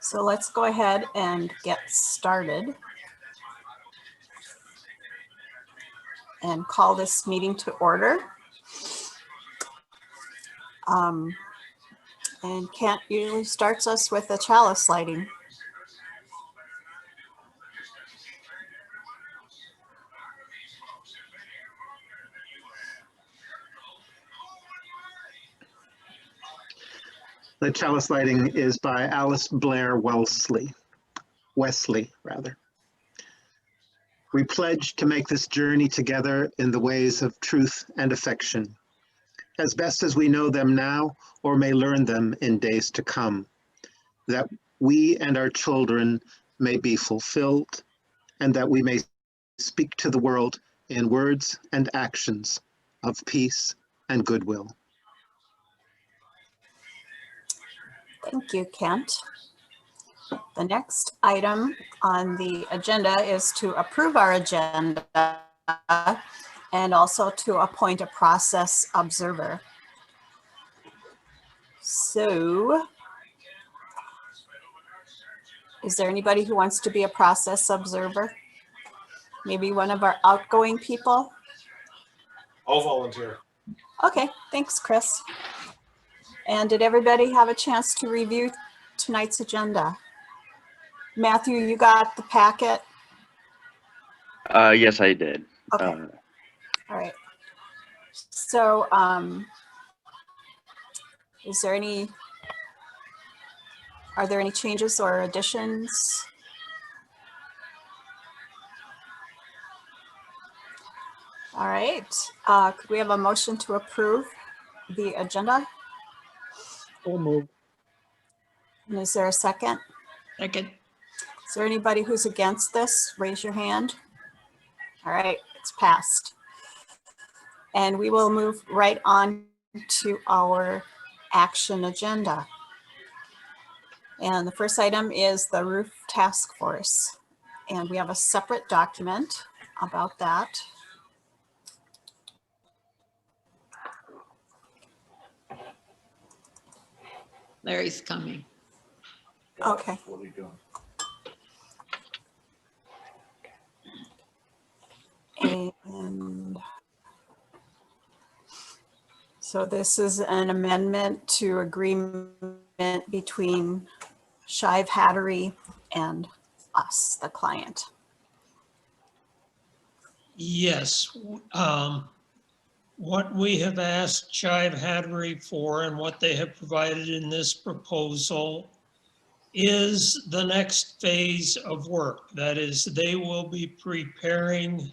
So let's go ahead and get started and call this meeting to order. And Kent usually starts us with a chalice lighting. The chalice lighting is by Alice Blair Wesley. We pledge to make this journey together in the ways of truth and affection, as best as we know them now or may learn them in days to come, that we and our children may be fulfilled, and that we may speak to the world in words and actions of peace and goodwill. Thank you, Kent. The next item on the agenda is to approve our agenda and also to appoint a process observer. So, is there anybody who wants to be a process observer? Maybe one of our outgoing people? I'll volunteer. Okay, thanks, Chris. And did everybody have a chance to review tonight's agenda? Matthew, you got the packet? Yes, I did. Okay. All right. So, are there any changes or additions? All right. Could we have a motion to approve the agenda? So moved. And is there a second? Second. Is there anybody who's against this? Raise your hand. All right, it's passed. And we will move right on to our action agenda. And the first item is the roof task force. And we have a separate document about that. Larry's coming. Okay. What are you doing? And so this is an amendment to agreement between Shive Hattery and us, the client. Yes. What we have asked Shive Hattery for and what they have provided in this proposal is the next phase of work. That is, they will be preparing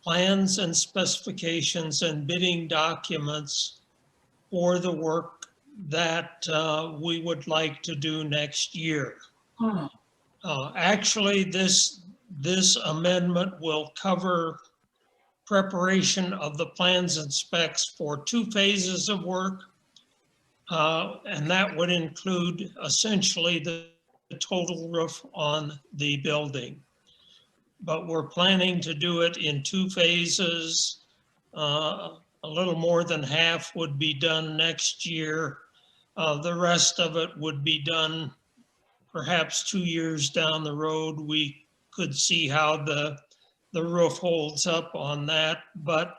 plans and specifications and bidding documents for the work that we would like to do next year. Actually, this amendment will cover preparation of the plans and specs for 2 phases of work. And that would include essentially the total roof on the building. But we're planning to do it in 2 phases. A little more than half would be done next year. The rest of it would be done perhaps 2 years down the road. We could see how the roof holds up on that. But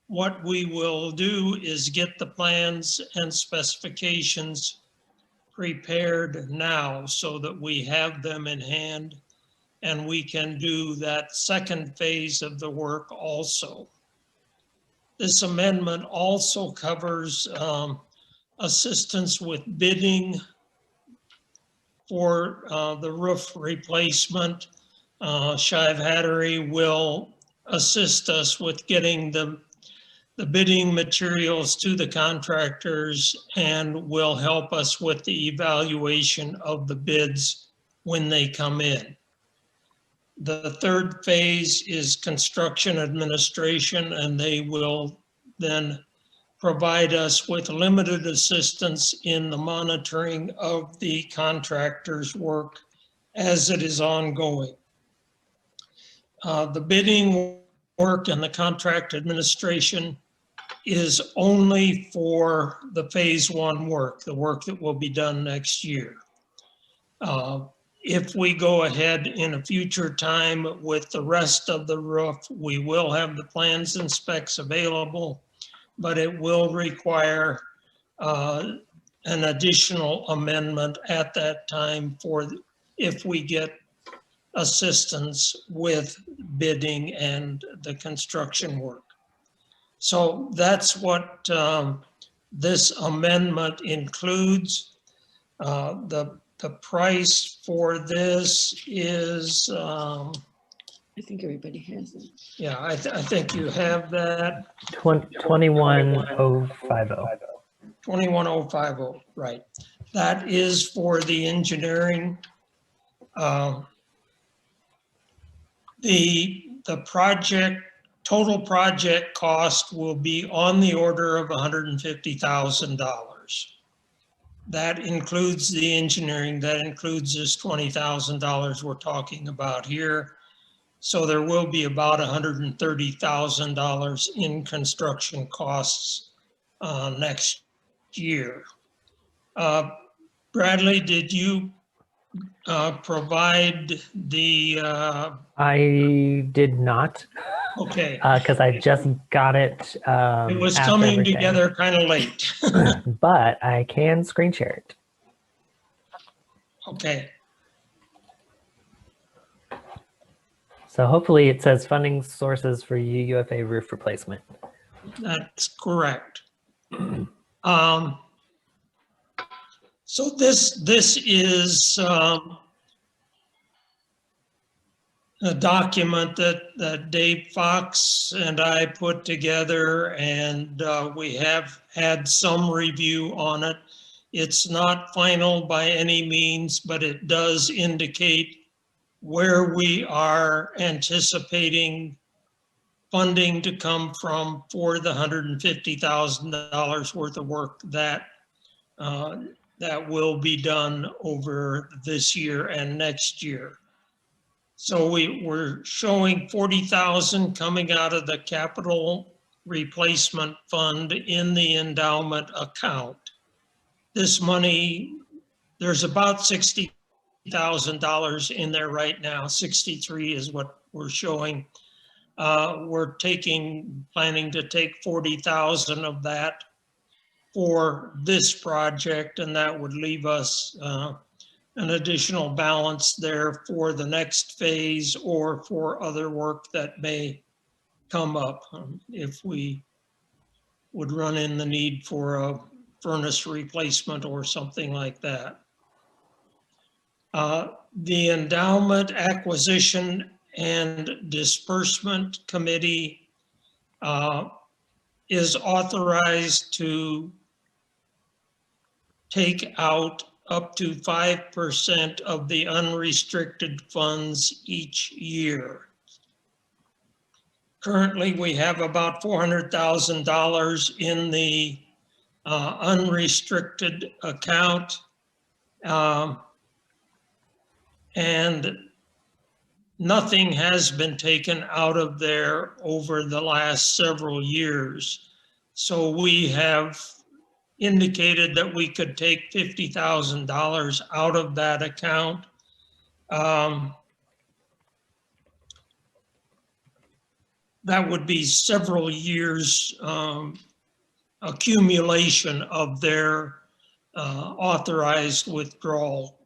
what we will do is get the plans and specifications prepared now so that we have them in hand and we can do that second phase of the work also. This amendment also covers assistance with bidding for the roof replacement. Shive Hattery will assist us with getting the bidding materials to the contractors and will help us with the evaluation of the bids when they come in. The third phase is construction administration, and they will then provide us with limited assistance in the monitoring of the contractor's work as it is ongoing. The bidding work and the contract administration is only for the phase 1 work, the work that will be done next year. If we go ahead in a future time with the rest of the roof, we will have the plans and specs available, but it will require an additional amendment at that time for if we get assistance with bidding and the construction work. So that's what this amendment includes. The price for this is, I think everybody has it. yeah, I think you have that, 21050. 21050, right. That is for the engineering. The project, total project cost will be on the order of $150,000. That includes the engineering, that includes this $20,000 we're talking about here. So there will be about $130,000 in construction costs next year. Bradley, did you provide the, I did not, okay, because I just got it. it was after coming everything. together kind of late. But I can screen share it. Okay, So hopefully it says funding sources for UUFA roof replacement. that's correct. So this is a document that Dave Fox and I put together, and we have had some review on it. It's not final by any means, but it does indicate where we are anticipating funding to come from for the $150,000 worth of work that that will be done over this year and next year. So we're showing 40,000 coming out of the capital replacement fund in the endowment account. This money, there's about $60,000 in there right now. 63 is what we're showing. We're planning to take 40,000 of that for this project, and that would leave us an additional balance there for the next phase or for other work that may come up if we would run in the need for a furnace replacement or something like that. The Endowment Acquisition and Disbursement Committee is authorized to take out up to 5% of the unrestricted funds each year. Currently, we have about $400,000 in the unrestricted account. And nothing has been taken out of there over the last several years. So we have indicated that we could take $50,000 out of that account. That would be several years accumulation of their authorized withdrawal.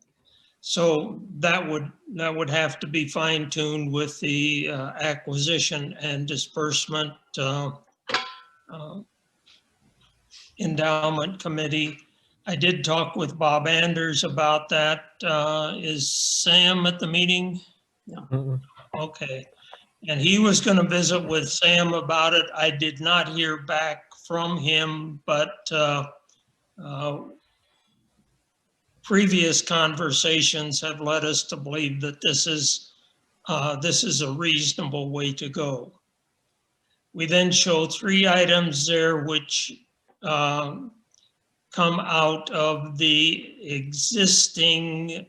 So that would have to be fine-tuned with the acquisition and disbursement endowment committee. I did talk with Bob Anders about that. Is Sam at the meeting? Mm-mm. Okay. And he was going to visit with Sam about it. I did not hear back from him, but previous conversations have led us to believe that this is a reasonable way to go. We then show 3 items there which come out of the existing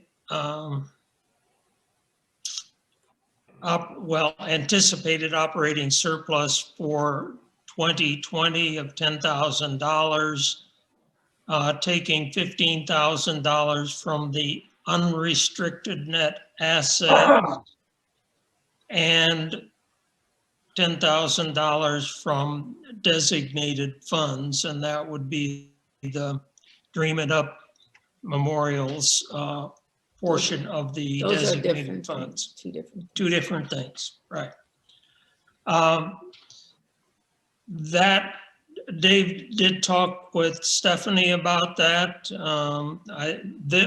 anticipated operating surplus for 2020 of $10,000, taking $15,000 from the unrestricted net assets and $10,000 from designated funds, and that would be the Dream It Up Memorials portion of the Those are designated different funds. things, two different. Two different things, right. That, Dave did talk with Stephanie about that.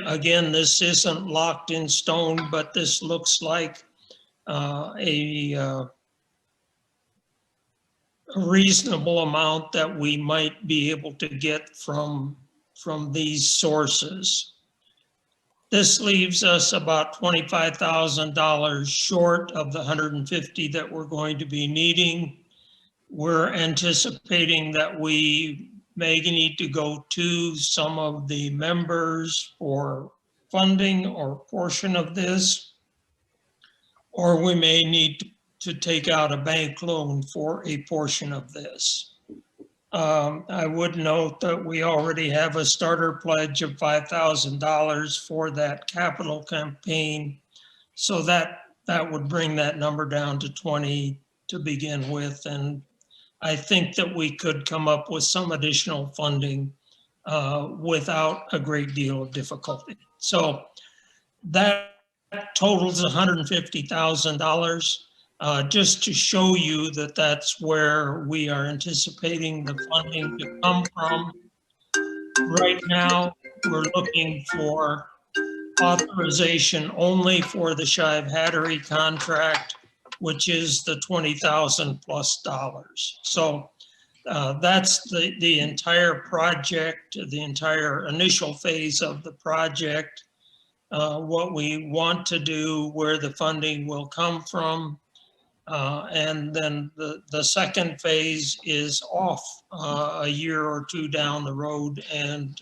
Again, this isn't locked in stone, but this looks like a reasonable amount that we might be able to get from these sources. This leaves us about $25,000 short of the 150 that we're going to be needing. We're anticipating that we may need to go to some of the members for funding or portion of this, or we may need to take out a bank loan for a portion of this. I would note that we already have a starter pledge of $5,000 for that capital campaign. So that would bring that number down to 20 to begin with. And I think that we could come up with some additional funding without a great deal of difficulty. So that totals $150,000. Just to show you that that's where we are anticipating the funding to come from. Right now, we're looking for authorization only for the Shive Hattery contract, which is the $20,000 plus. So that's the entire project, the entire initial phase of the project, what we want to do, where the funding will come from. And then the second phase is off a year or two down the road, and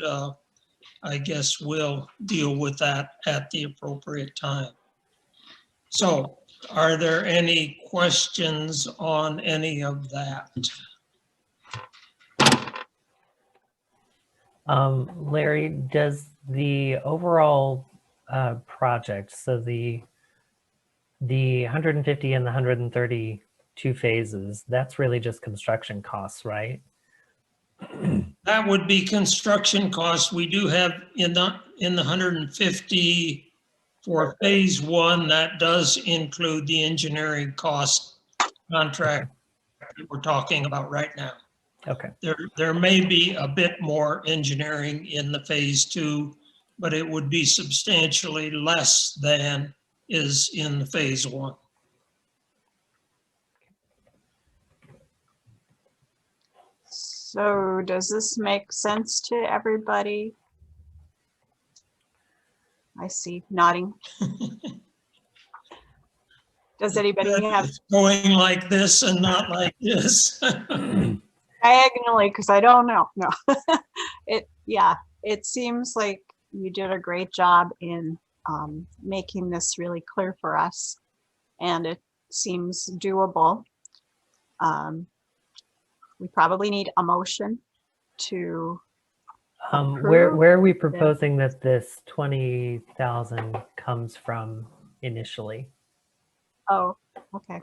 I guess we'll deal with that at the appropriate time. So are there any questions on any of that? Larry, does the overall project, so the 150 and the 132 phases, that's really just construction costs, right? That would be construction costs. We do have in the 150 for phase one, that does include the engineering cost contract that we're talking about right now. Okay. There may be a bit more engineering in the phase two, but it would be substantially less than is in the phase one. So does this make sense to everybody? I see nodding. Does anybody have It's going like this and not like this. diagonally? Because I don't know. No, it seems like you did a great job in making this really clear for us, and it seems doable. We probably need a motion to Where are we proposing that this 20,000 comes from initially? Oh, okay.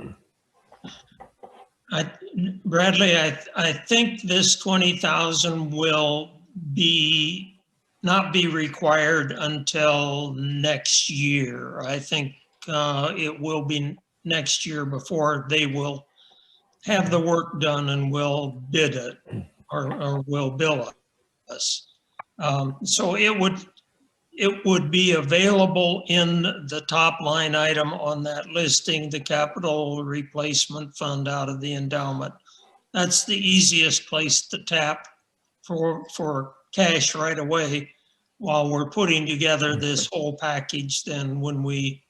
Bradley, I think this 20,000 will not be required until next year. I think it will be next year before they will have the work done and will bid it or will bill us. So it would be available in the top line item on that listing, the capital replacement fund out of the endowment. That's the easiest place to tap for cash right away while we're putting together this whole package. Then when we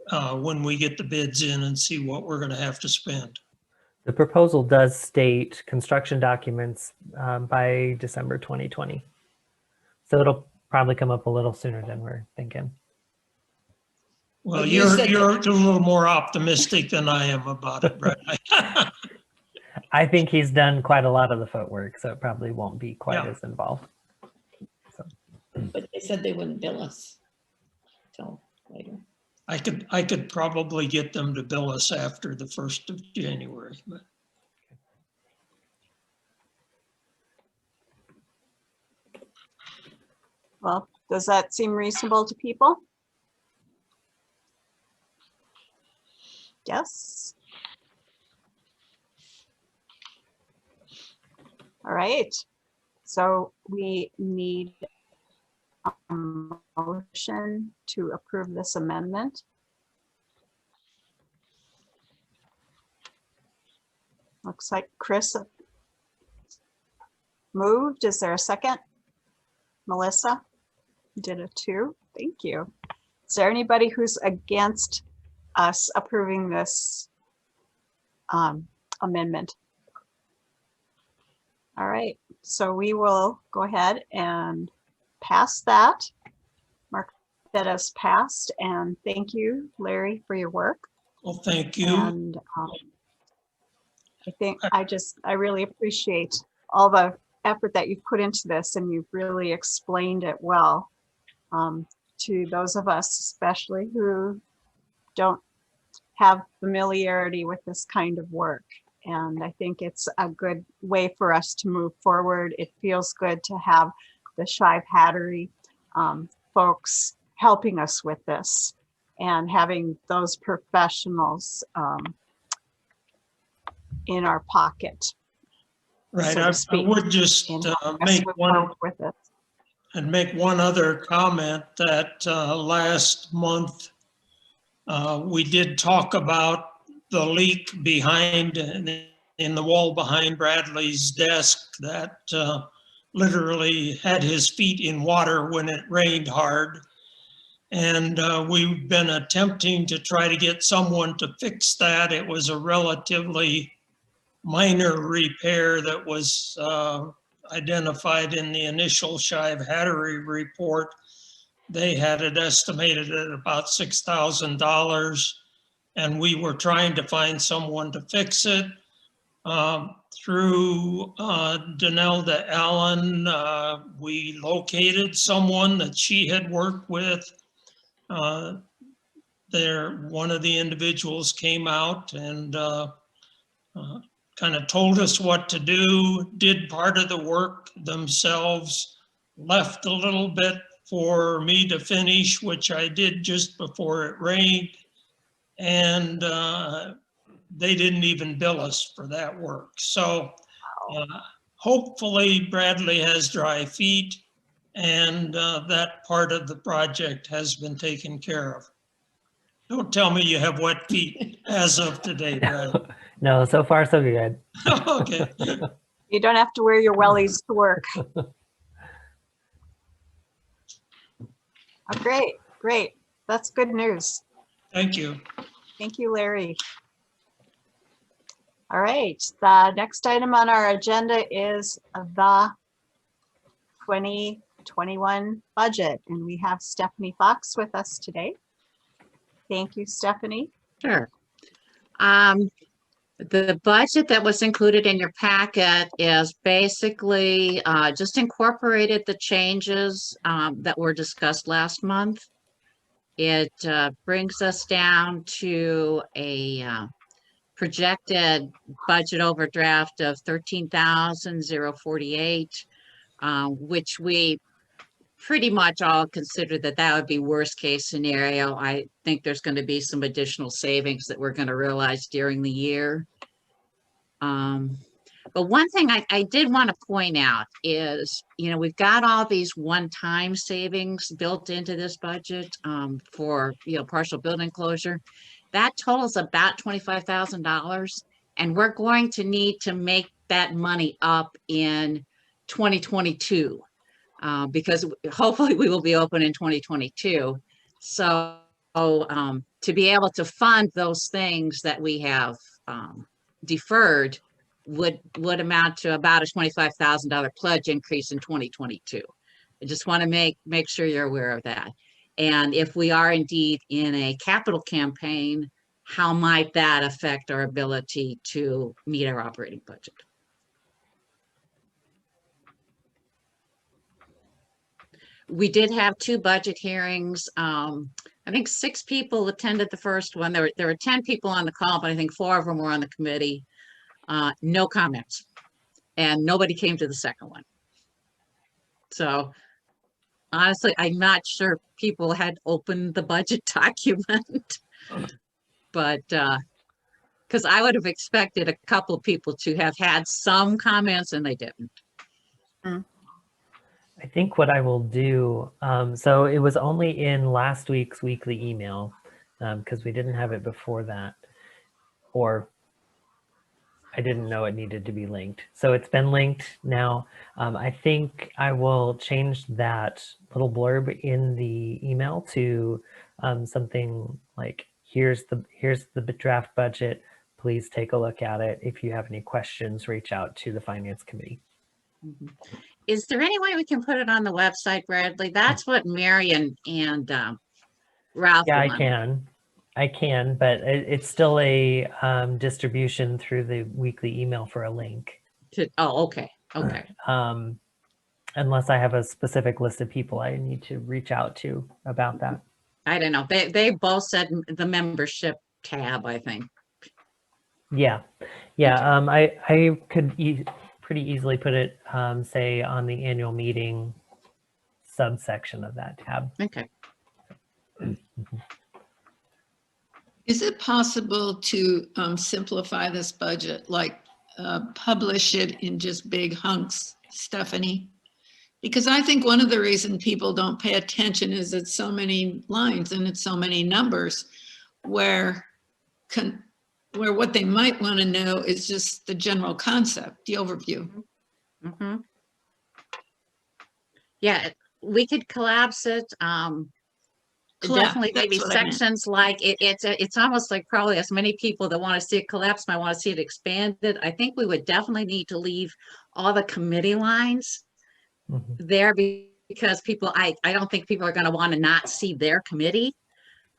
get the bids in and see what we're going to have to spend. The proposal does state construction documents by December 2020. So it'll probably come up a little sooner than we're thinking. Well, But you you're said a little more optimistic than I am about it, Bradley. I think he's done quite a lot of the footwork, so it probably won't be quite Yeah. as involved. But they said they wouldn't bill us. till later. I could probably get them to bill us after the 1st of January, but Well, does that seem reasonable to people? Yes. All right. So we need a motion to approve this amendment. Looks like Chris moved. Is there a second? Melissa did it too. Thank you. Is there anybody who's against us approving this amendment? All right, so we will go ahead and pass that. Mark that as passed, and thank you, Larry, for your work. well, thank you. And I really appreciate all the effort that you've put into this, and you've really explained it well to those of us, especially who don't have familiarity with this kind of work. And I think it's a good way for us to move forward. It feels good to have the Shive Hattery folks helping us with this and having those professionals in our pocket. Right, so to I speak, would just and help us make move one forward with it. and make one other comment that last month we did talk about the leak behind in the wall behind Bradley's desk that literally had his feet in water when it rained hard. And we've been attempting to try to get someone to fix that. It was a relatively minor repair that was identified in the initial Shive Hattery report. They had it estimated at about $6,000, and we were trying to find someone to fix it. Through Danelda Allen, we located someone that she had worked with. One of the individuals came out and kind of told us what to do, did part of the work themselves, left a little bit for me to finish, which I did just before it rained. And they didn't even bill us for that work. So hopefully Bradley has dry feet and that part of the project has been taken care of. Don't tell me you have wet feet as of today, Brad. No, so far so good. Okay, You don't have to wear your wellies to work. Oh, great, great. That's good news. thank you. Thank you, Larry. All right, the next item on our agenda is the 2021 budget, and we have Stephanie Fox with us today. Thank you, Stephanie. Sure. The budget that was included in your packet is basically just incorporated the changes that were discussed last month. It brings us down to a projected budget overdraft of $13,048, which we pretty much all consider that would be worst case scenario. I think there's going to be some additional savings that we're going to realize during the year. But one thing I did want to point out is, we've got all these one-time savings built into this budget for, partial building closure. That totals about $25,000, and we're going to need to make that money up in 2022. Because hopefully we will be open in 2022. So to be able to fund those things that we have deferred would amount to about a $25,000 pledge increase in 2022. I just want to make sure you're aware of that. And if we are indeed in a capital campaign, how might that affect our ability to meet our operating budget? We did have 2 budget hearings. I think 6 people attended the first one. There were 10 people on the call, but I think 4 of them were on the committee. No comments. And nobody came to the second one. So honestly, I'm not sure people had opened the budget document. But because I would have expected a couple of people to have had some comments and they didn't. I think what I will do, so it was only in last week's weekly email because we didn't have it before that, or I didn't know it needed to be linked. So it's been linked now. I think I will change that little blurb in the email to something like, here's the draft budget. Please take a look at it. If you have any questions, reach out to the Finance Committee. Mhm. Is there any way we can put it on the website, Bradley? That's what Mary and Ralph. Yeah, wanted. I can, but it's still a distribution through the weekly email for a link. Oh, okay, okay. Unless I have a specific list of people I need to reach out to about that. I don't know. They both said the membership tab, I think. Yeah, I could pretty easily put it, say, on the annual meeting subsection of that tab. Okay. Is it possible to simplify this budget, like publish it in just big hunks, Stephanie? Because I think one of the reasons people don't pay attention is it's so many lines and it's so many numbers where what they might want to know is just the general concept, the overview. Mhm. Yeah, we could collapse it. Definitely that's maybe what I meant. sections like it's almost like probably as many people that want to see it collapse might want to see it expanded. I think we would definitely need to leave all the committee lines Mhm. there because people, I don't think people are going to want to not see their committee.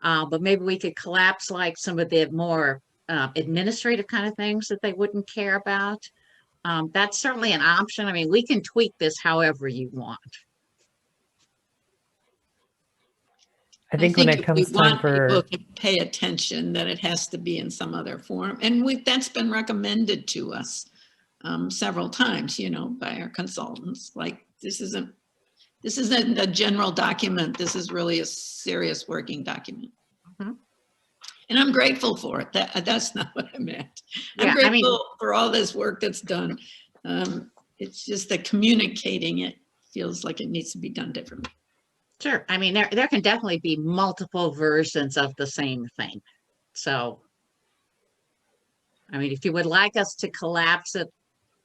But maybe we could collapse like some of the more administrative kind of things that they wouldn't care about. That's certainly an option. I mean, we can tweak this however you want. I think when it if comes we time want people for, to pay attention, that it has to be in some other form. And that's been recommended to us several times, by our consultants. Like, this isn't a general document. This is really a serious working document. Mhm. And I'm grateful for it. That's not what I meant. Yeah, I'm I mean- grateful for all this work that's done. It's just that communicating it feels like it needs to be done differently. Sure. I mean, there can definitely be multiple versions of the same thing. So, I mean, if you would like us to collapse it,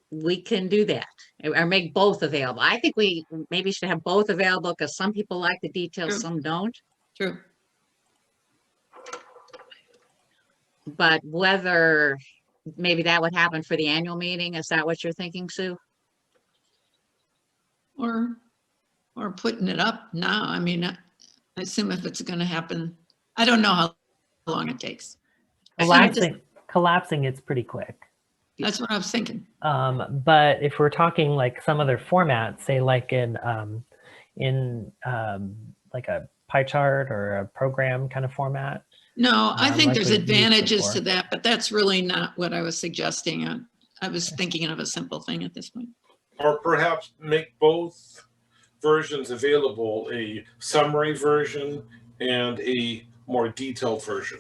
we can do that or make both available. I think we maybe should have both available because some people like the details, True. some don't. True. But whether maybe that would happen for the annual meeting, is that what you're thinking, Sue? Or putting it up now. I mean, I assume if it's going to happen, I don't know how long it takes. collapsing, it's pretty quick. That's what I was thinking. But if we're talking like some other format, say like in like a pie chart or a program kind of format. No, I think like there's we've used advantages before. to that, but that's really not what I was suggesting. I was thinking of a simple thing at this point. Or perhaps make both versions available, a summary version and a more detailed version.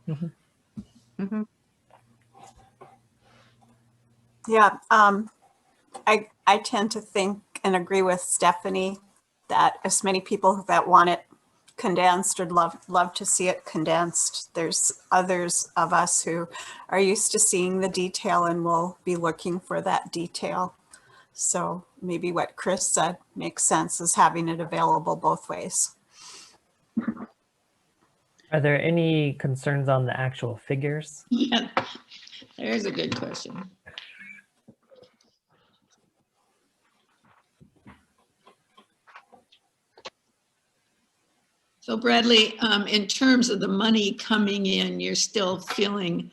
Mm-hmm. Yeah, I tend to think and agree with Stephanie that as many people that want it condensed would love to see it condensed. There's others of us who are used to seeing the detail and will be looking for that detail. So maybe what Chris said makes sense, is having it available both ways. Are there any concerns on the actual figures? Yeah, there's a good question. So Bradley, in terms of the money coming in, you're still feeling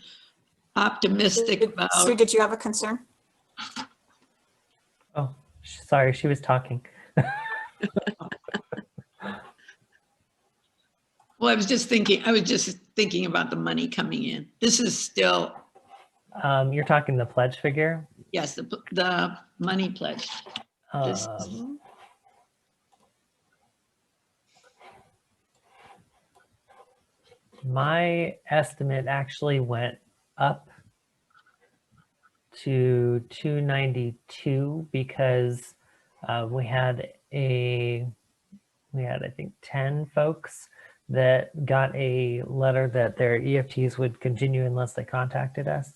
optimistic about. Sue, did you have a concern? Oh, sorry, she was talking. Well, I was just thinking about the money coming in. This is still, You're talking the pledge figure? yes, the money pledge. This- Um, my estimate actually went up to 292 because we had I think 10 folks that got a letter that their EFTs would continue unless they contacted us.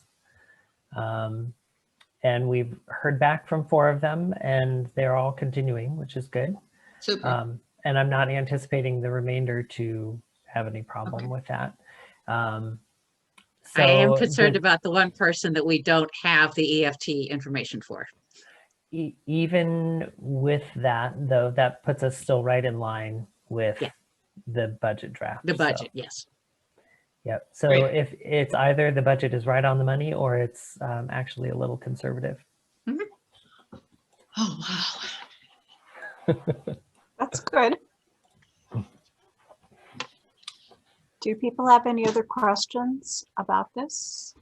And we've heard back from 4 of them and they're all continuing, which is good. Super. And I'm not anticipating the remainder to have any problem Okay. with that. I am So concerned the- about the one person that we don't have the EFT information for. Even with that, though, that puts us still right in line with Yeah. the budget draft. The so, budget, yes. yep. So Great. if it's either the budget is right on the money or it's actually a little conservative. Oh, wow. That's good. Do people have any other questions about this?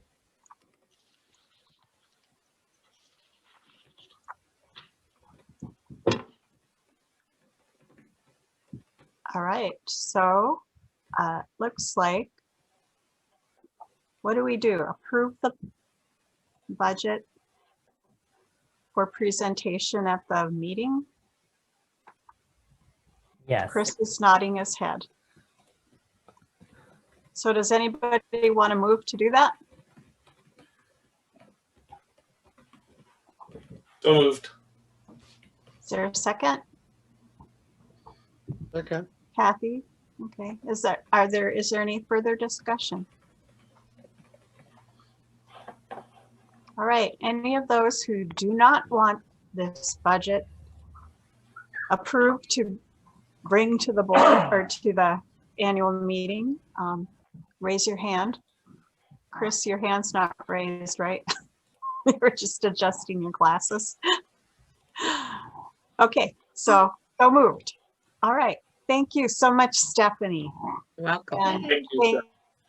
All right, so looks like, what do we do? Approve the budget for presentation at the meeting? Yes. Chris is nodding his head. So does anybody want to move to do that? So moved. Is there a second? Okay. Kathy? Okay, is there any further discussion? All right, any of those who do not want this budget approved to bring to the board or to the annual meeting, raise your hand. Chris, your hand's not raised, right? You're just adjusting your glasses. Okay, so moved. All right, thank you so much, Stephanie. Welcome. And Thank you,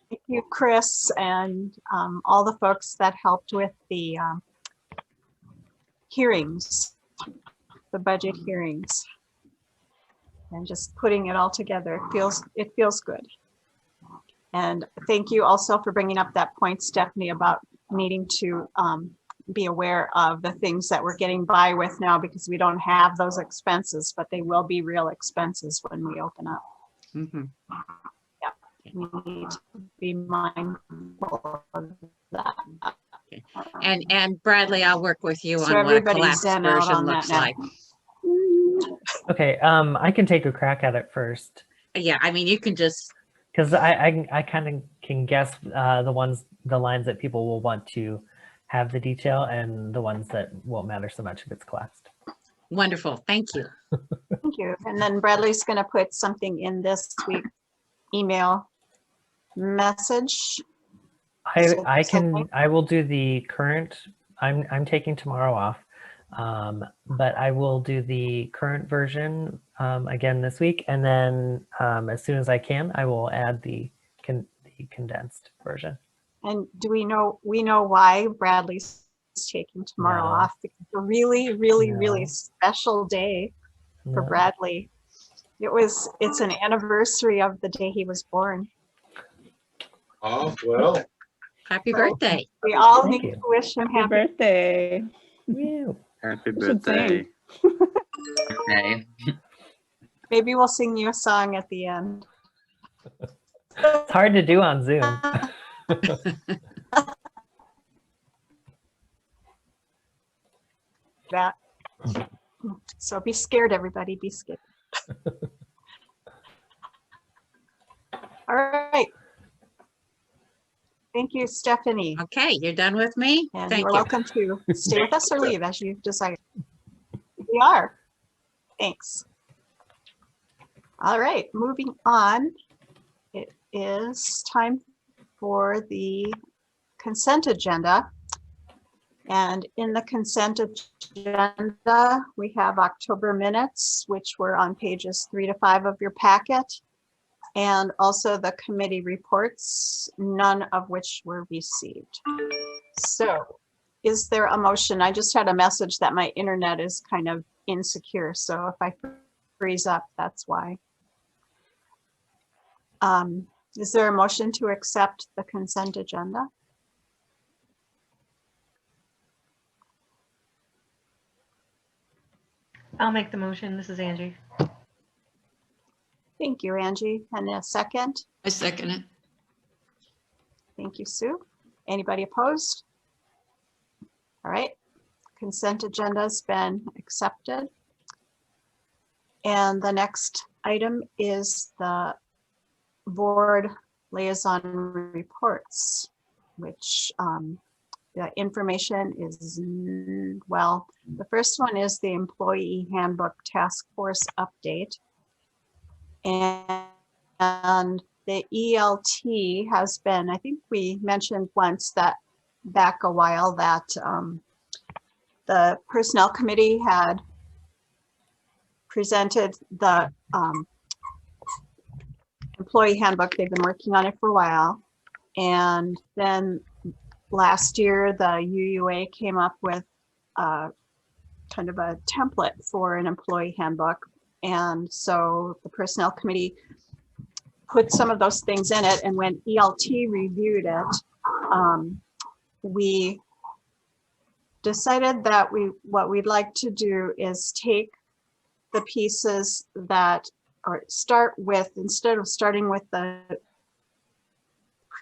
thank you, Chris, and all the folks that helped with the hearings, the budget hearings. And just putting it all together, it feels good. And thank you also for bringing up that point, Stephanie, about needing to be aware of the things that we're getting by with now because we don't have those expenses, but they will be real expenses when we open up. Mhm. We need to be mindful of that. And Bradley, I'll work with you So on what a everybody's collapsed zen out version on that looks now. like. Okay, I can take a crack at it first Yeah, I mean, you can just, because I kind of can guess the lines that people will want to have the detail and the ones that won't matter so much if it's collapsed. wonderful, thank you. Thank you. And then Bradley's going to put something in this week email message. I will do the current. I'm taking tomorrow off, but I will do the current version again this week, and then as soon as I can, I will add the condensed version. And do we know why Bradley's taking tomorrow No. off? Because it's a really, really, really No. special day for No. Bradley. It's an anniversary of the day he was born. Oh, well, Happy So- birthday. We all Thank need you. to wish him Happy happy. birthday. Woo. Happy You should birthday. sing. Maybe we'll sing you a song at the end. It's hard to do on Zoom. That. So be scared, everybody. Be scared. All right. Thank you, Stephanie. Okay, you're done with me? And Thank you're you. welcome to stay with us or leave as you decide. We are. Thanks. All right, moving on. It is time for the consent agenda. And in the consent agenda, we have October minutes, which were on pages 3 to 5 of your packet. And also the committee reports, none of which were received. So is there a motion? I just had a message that my internet is kind of insecure. So if I freeze up, that's why. Is there a motion to accept the consent agenda? I'll make the motion. This is Angie. Thank you, Angie. And a second? I second it. Thank you, Sue. Anybody opposed? All right, consent agenda's been accepted. And the next item is the board liaison reports, which the information is, well, the first one is the employee handbook task force update. And the ELT has been, I think we mentioned once that back a while that the personnel committee had presented the employee handbook. They've been working on it for a while. And then last year, the UUA came up with kind of a template for an employee handbook. And so the personnel committee put some of those things in it. And when ELT reviewed it, we decided that what we'd like to do is take the pieces that, or start with, instead of starting with the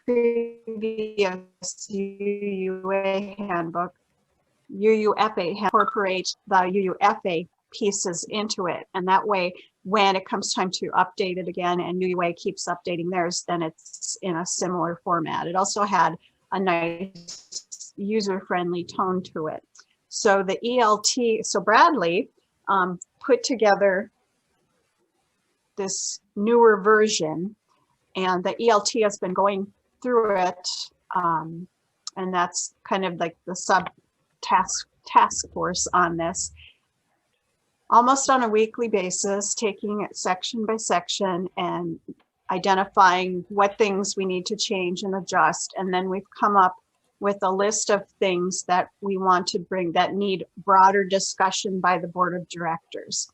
previous UUA handbook, UUFA, incorporate the UUFA pieces into it. And that way, when it comes time to update it again and UUA keeps updating theirs, then it's in a similar format. It also had a nice user-friendly tone to it. So the ELT, so Bradley put together this newer version, and the ELT has been going through it, and that's kind of like the sub task force on this, almost on a weekly basis, taking it section by section and identifying what things we need to change and adjust. And then we've come up with a list of things that we want to bring that need broader discussion by the board of directors.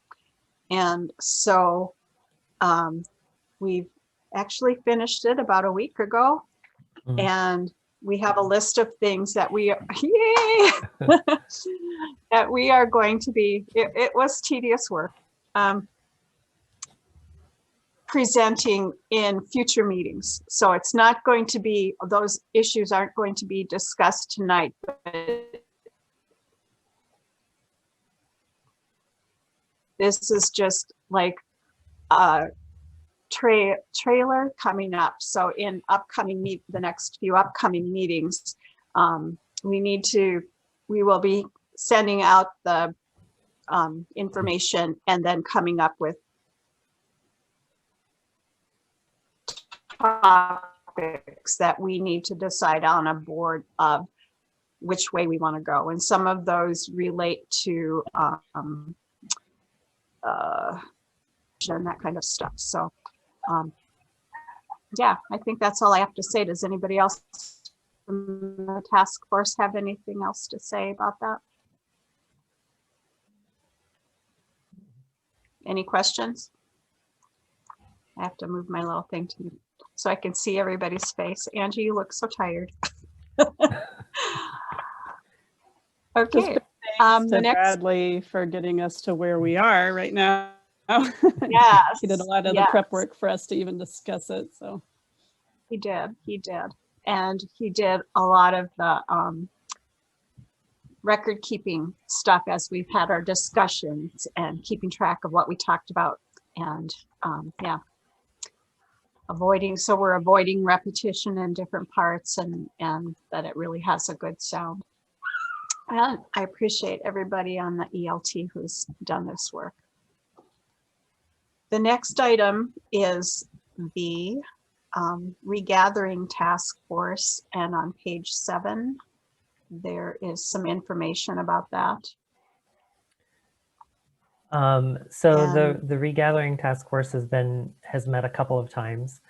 And so we've actually finished it about a week ago. And we have a list of things that we, yay, that we are going to be, it was tedious work, presenting in future meetings. So it's not going to be, those issues aren't going to be discussed tonight. But this is just like a trailer coming up. So in upcoming the next few upcoming meetings, we will be sending out the information and then coming up with topics that we need to decide on a board of which way we want to go. And some of those relate to and that kind of stuff. So yeah, I think that's all I have to say. Does anybody else from the task force have anything else to say about that? Any questions? I have to move my little thing to so I can see everybody's face. Angie, you look so tired. Okay. Thanks The to next, Bradley for getting us to where we are right now. yes, He did a lot of the prep work for us to even discuss it, so. He did. And he did a lot of the record keeping stuff as we've had our discussions and keeping track of what we talked about. And yeah, so we're avoiding repetition in different parts and that it really has a good sound. And I appreciate everybody on the ELT who's done this work. The next item is the regathering task force, and on page 7 there is some information about that. So And- the regathering task force has met a couple of times.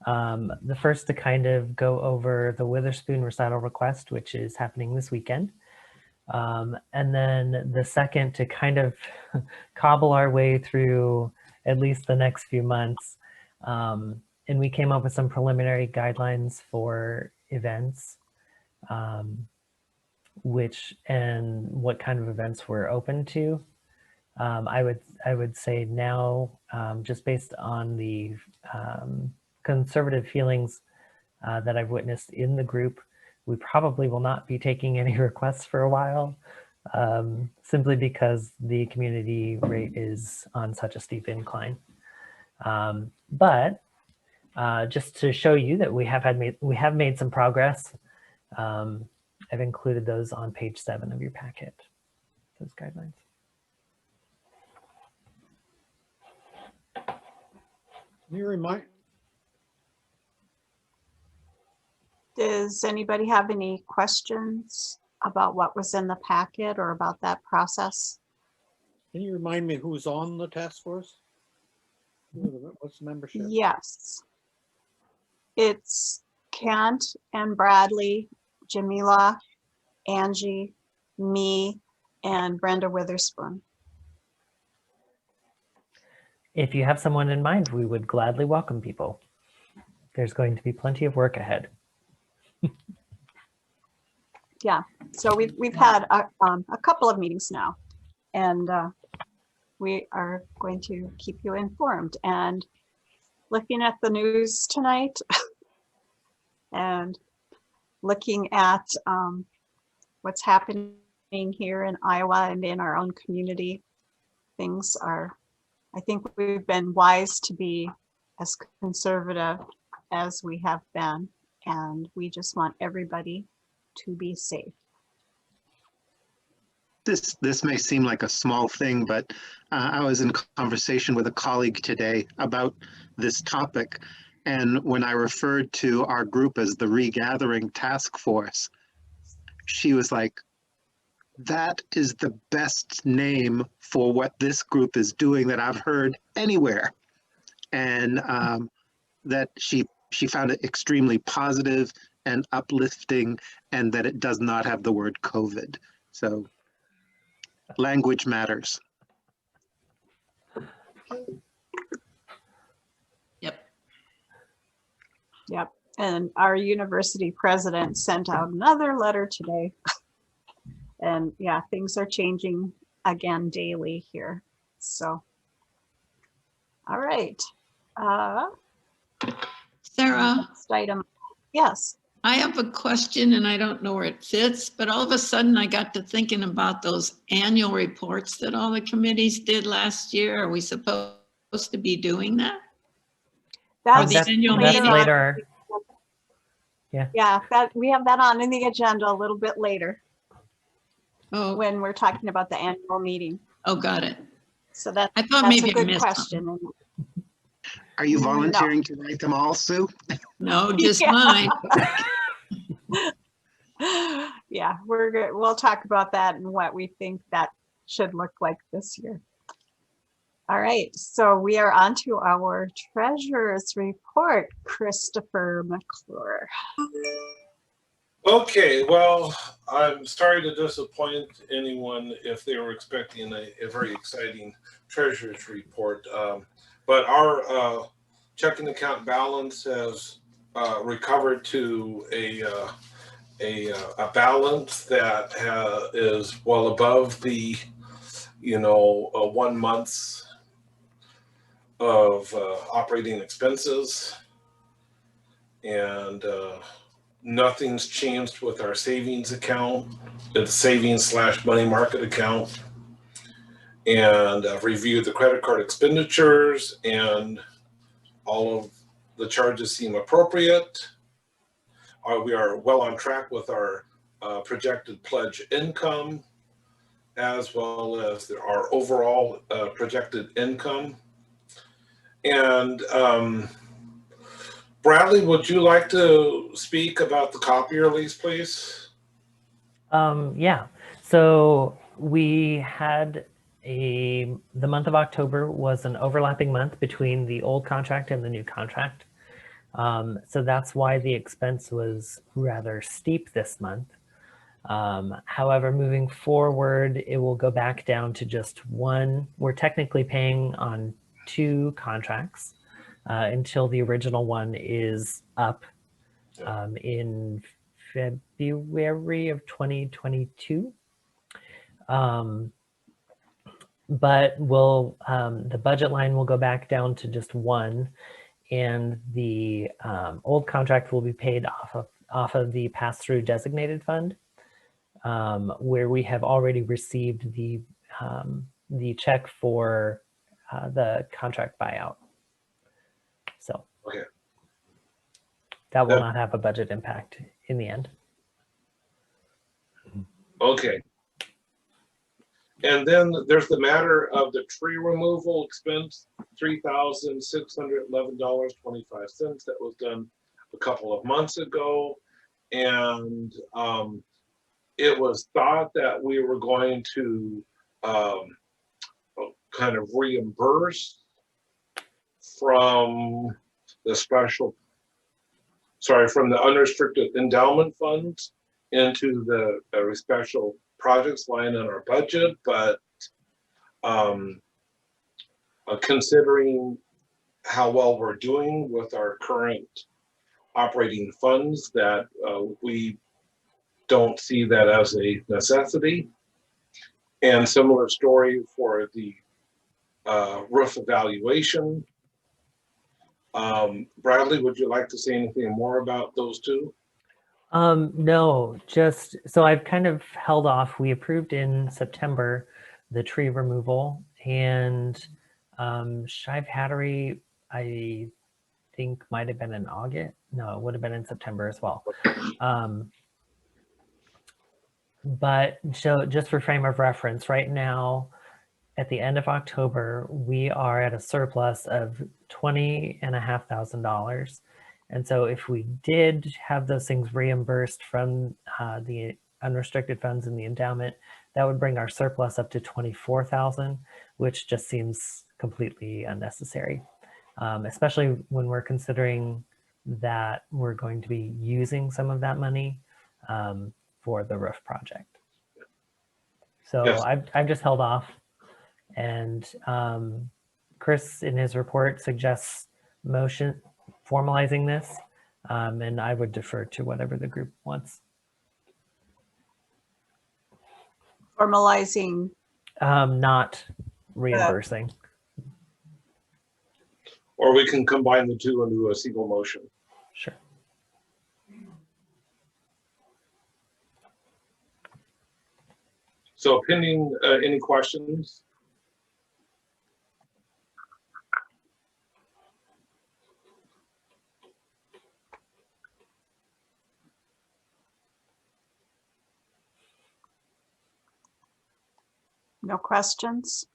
The first to kind of go over the Witherspoon recital request, which is happening this weekend. And then the second to kind of cobble our way through at least the next few months. And we came up with some preliminary guidelines for events, which and what kind of events we're open to. I would say now, just based on the conservative feelings that I've witnessed in the group, we probably will not be taking any requests for a while, simply because the community rate is on such a steep incline. But just to show you that we have made some progress, I've included those on page 7 of your packet, those guidelines. Can you remind, Does anybody have any questions about what was in the packet or about that process? can you remind me who's on the task force? What's the membership? Yes. It's Kent and Bradley, Jamila, Angie, me, and Brenda Witherspoon. If you have someone in mind, we would gladly welcome people. There's going to be plenty of work ahead. Yeah, so we've had a couple of meetings now, and we are going to keep you informed. And looking at the news tonight and looking at what's happening here in Iowa and in our own community, things are, I think we've been wise to be as conservative as we have been, and we just want everybody to be safe. This may seem like a small thing, but I was in conversation with a colleague today about this topic. And when I referred to our group as the Regathering Task Force, she was like, that is the best name for what this group is doing that I've heard anywhere. And that she found it extremely positive and uplifting, and that it does not have the word COVID. So language matters. Yep. Yep. And our university president sent out another letter today. And yeah, things are changing again daily here. So, all right. Sarah, Next item. Yes. I have a question and I don't know where it fits, but all of a sudden I got to thinking about those annual reports that all the committees did last year. Are we supposed to be doing that? That's, the annual That's meeting. later. yeah, that we have that on in the agenda a little bit later Oh, when we're talking about the annual meeting. oh, got it. So that, I thought that's maybe a I good missed question. Are you No. volunteering to write them all, Sue? No, just Yeah. mine. Yeah, we're good. We'll talk about that and what we think that should look like this year. All right, so we are on to our treasurer's report, Christopher McClure. Okay, well, I'm sorry to disappoint anyone if they were expecting a very exciting treasurer's report. But our checking account balance has recovered to a balance that is well above the, 1 month's of operating expenses, and nothing's changed with our savings account. It's savings/money market account. And I've reviewed the credit card expenditures, and all of the charges seem appropriate. We are well on track with our projected pledge income, as well as our overall projected income. And Bradley, would you like to speak about the copier lease, please? Yeah. So we had the month of October was an overlapping month between the old contract and the new contract. So that's why the expense was rather steep this month. However, moving forward, it will go back down to just one. We're technically paying on 2 contracts until the original one is up in February of 2022. But the budget line will go back down to just 1, and the old contract will be paid off of the pass-through designated fund, where we have already received the check for the contract buyout. So Okay. that will not have a budget impact in the end. Okay. And then there's the matter of the tree removal expense, $3,611.25. That was done a couple of months ago. And it was thought that we were going to kind of reimburse from the from the unrestricted endowment funds into the special projects line in our budget, but considering how well we're doing with our current operating funds, that we don't see that as a necessity. And similar story for the roof evaluation. Bradley, would you like to say anything more about those two? No, just so I've kind of held off. We approved in September the tree removal, and Shive Hattery, I think might have been in August. No, it would have been in September as well. But so just for frame of reference, right now, at the end of October, we are at a surplus of $20,500. And so if we did have those things reimbursed from the unrestricted funds in the endowment, that would bring our surplus up to $24,000, which just seems completely unnecessary, especially when we're considering that we're going to be using some of that money for the roof project. So Yes. I've just held off. And Chris, in his report, suggests formalizing this, and I would defer to whatever the group wants. Formalizing. Not reimbursing. Or we can combine the two into a single motion. Sure. So pending any questions? No questions?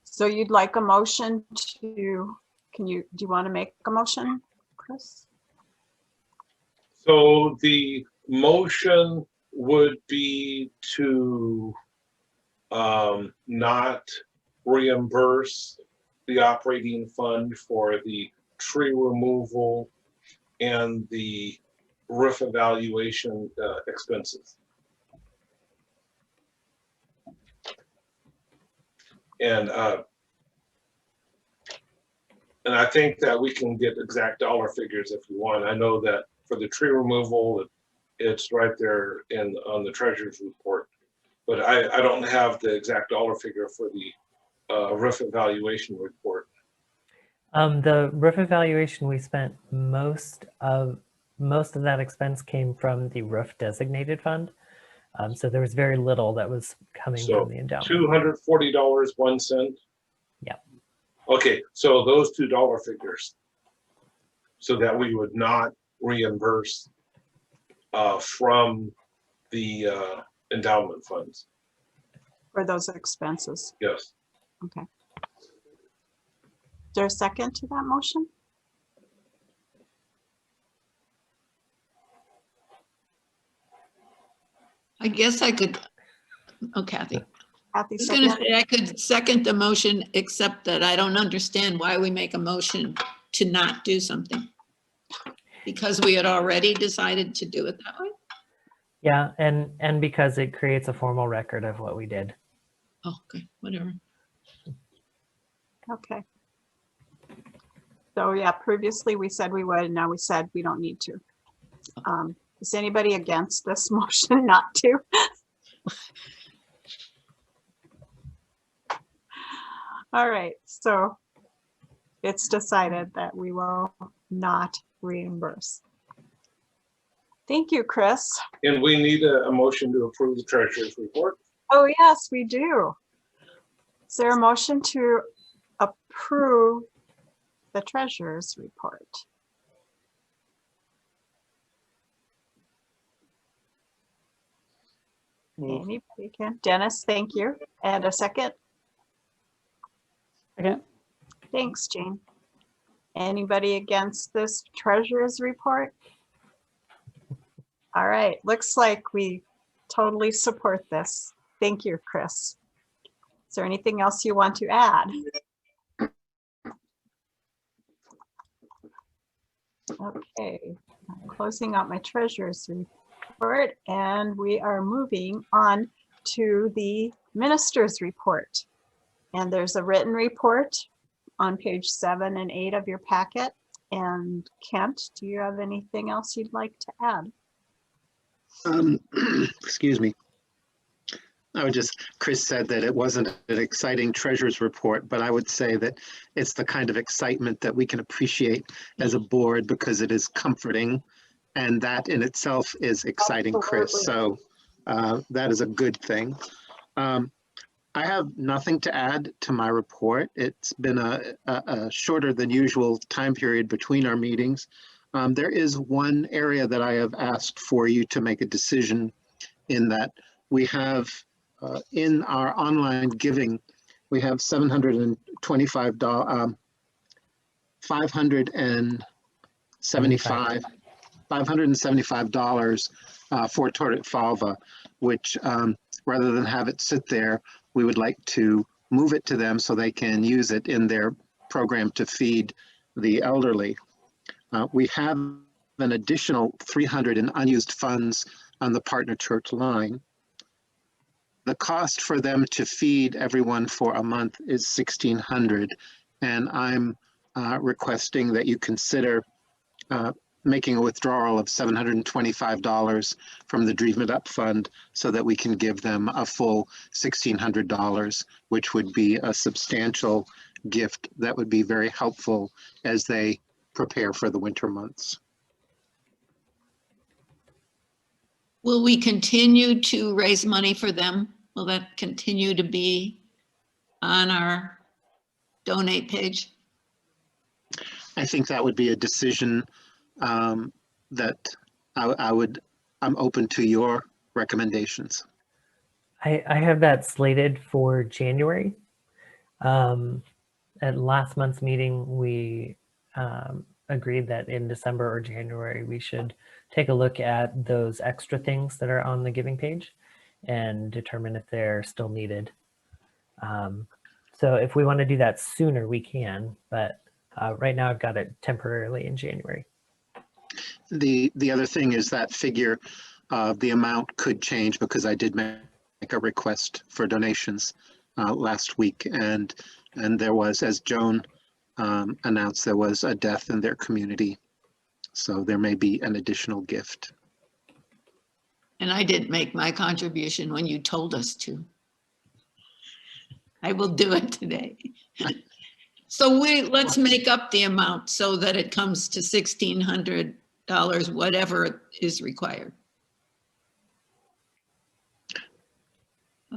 So you'd like a motion to, do you want to make a motion, Chris? So the motion would be to not reimburse the operating fund for the tree removal and the roof evaluation expenses. And I think that we can get exact dollar figures if you want. I know that for the tree removal, it's right there on the treasurer's report, but I don't have the exact dollar figure for the roof evaluation report. The roof evaluation, we spent most of that expense came from the roof designated fund. So there was very little that was coming from the endowment. $240.01. Yeah. Okay, so those two dollar figures, so that we would not reimburse from the endowment funds. For those expenses? Yes. Okay. Is there a second to that motion? I guess I could, oh, Kathy. Kathy, was gonna second. say, I could second the motion, except that I don't understand why we make a motion to not do something. Because we had already decided to do it that way? Yeah, and because it creates a formal record of what we did. Oh, okay, whatever. Okay. So yeah, previously we said we would, and now we said we don't need to. Is anybody against this motion not to? All right, so it's decided that we will not reimburse. Thank you, Chris. And we need a motion to approve the treasurer's report. Oh, yes, we do. Is there a motion to approve the treasurer's report? Move. Anybody can? Dennis, thank you. And a second? Okay. Thanks, Jane. Anybody against this treasurer's report? All right, looks like we totally support this. Thank you, Chris. Is there anything else you want to add? Okay, I'm closing out my treasurer's report, and we are moving on to the minister's report. And there's a written report on page 7 and 8 of your packet. And Kent, do you have anything else you'd like to add? Excuse me. Chris said that it wasn't an exciting treasurer's report, but I would say that it's the kind of excitement that we can appreciate as a board because it is comforting, and that in itself is exciting, Chris. So that is a good thing. I have nothing to add to my report. It's been a shorter than usual time period between our meetings. There is one area that I have asked for you to make a decision in, that we have in our online giving, we have $575 for Torret Falva, which rather than have it sit there, we would like to move it to them so they can use it in their program to feed the elderly. We have an additional 300 in unused funds on the partner church line. The cost for them to feed everyone for a month is $1,600, and I'm requesting that you consider making a withdrawal of $725 from the Dream It Up Fund so that we can give them a full $1,600, which would be a substantial gift that would be very helpful as they prepare for the winter months. Will we continue to raise money for them? Will that continue to be on our donate page? I think that would be a decision that I'm open to your recommendations. I have that slated for January. At last month's meeting, we agreed that in December or January, we should take a look at those extra things that are on the giving page and determine if they're still needed. So if we want to do that sooner, we can, but right now I've got it temporarily in January. The other thing is that figure, the amount could change because I did make a request for donations last week, and there was, as Joan announced, there was a death in their community. So there may be an additional gift. And I didn't make my contribution when you told us to. I will do it today. So let's make up the amount so that it comes to $1,600, whatever is required.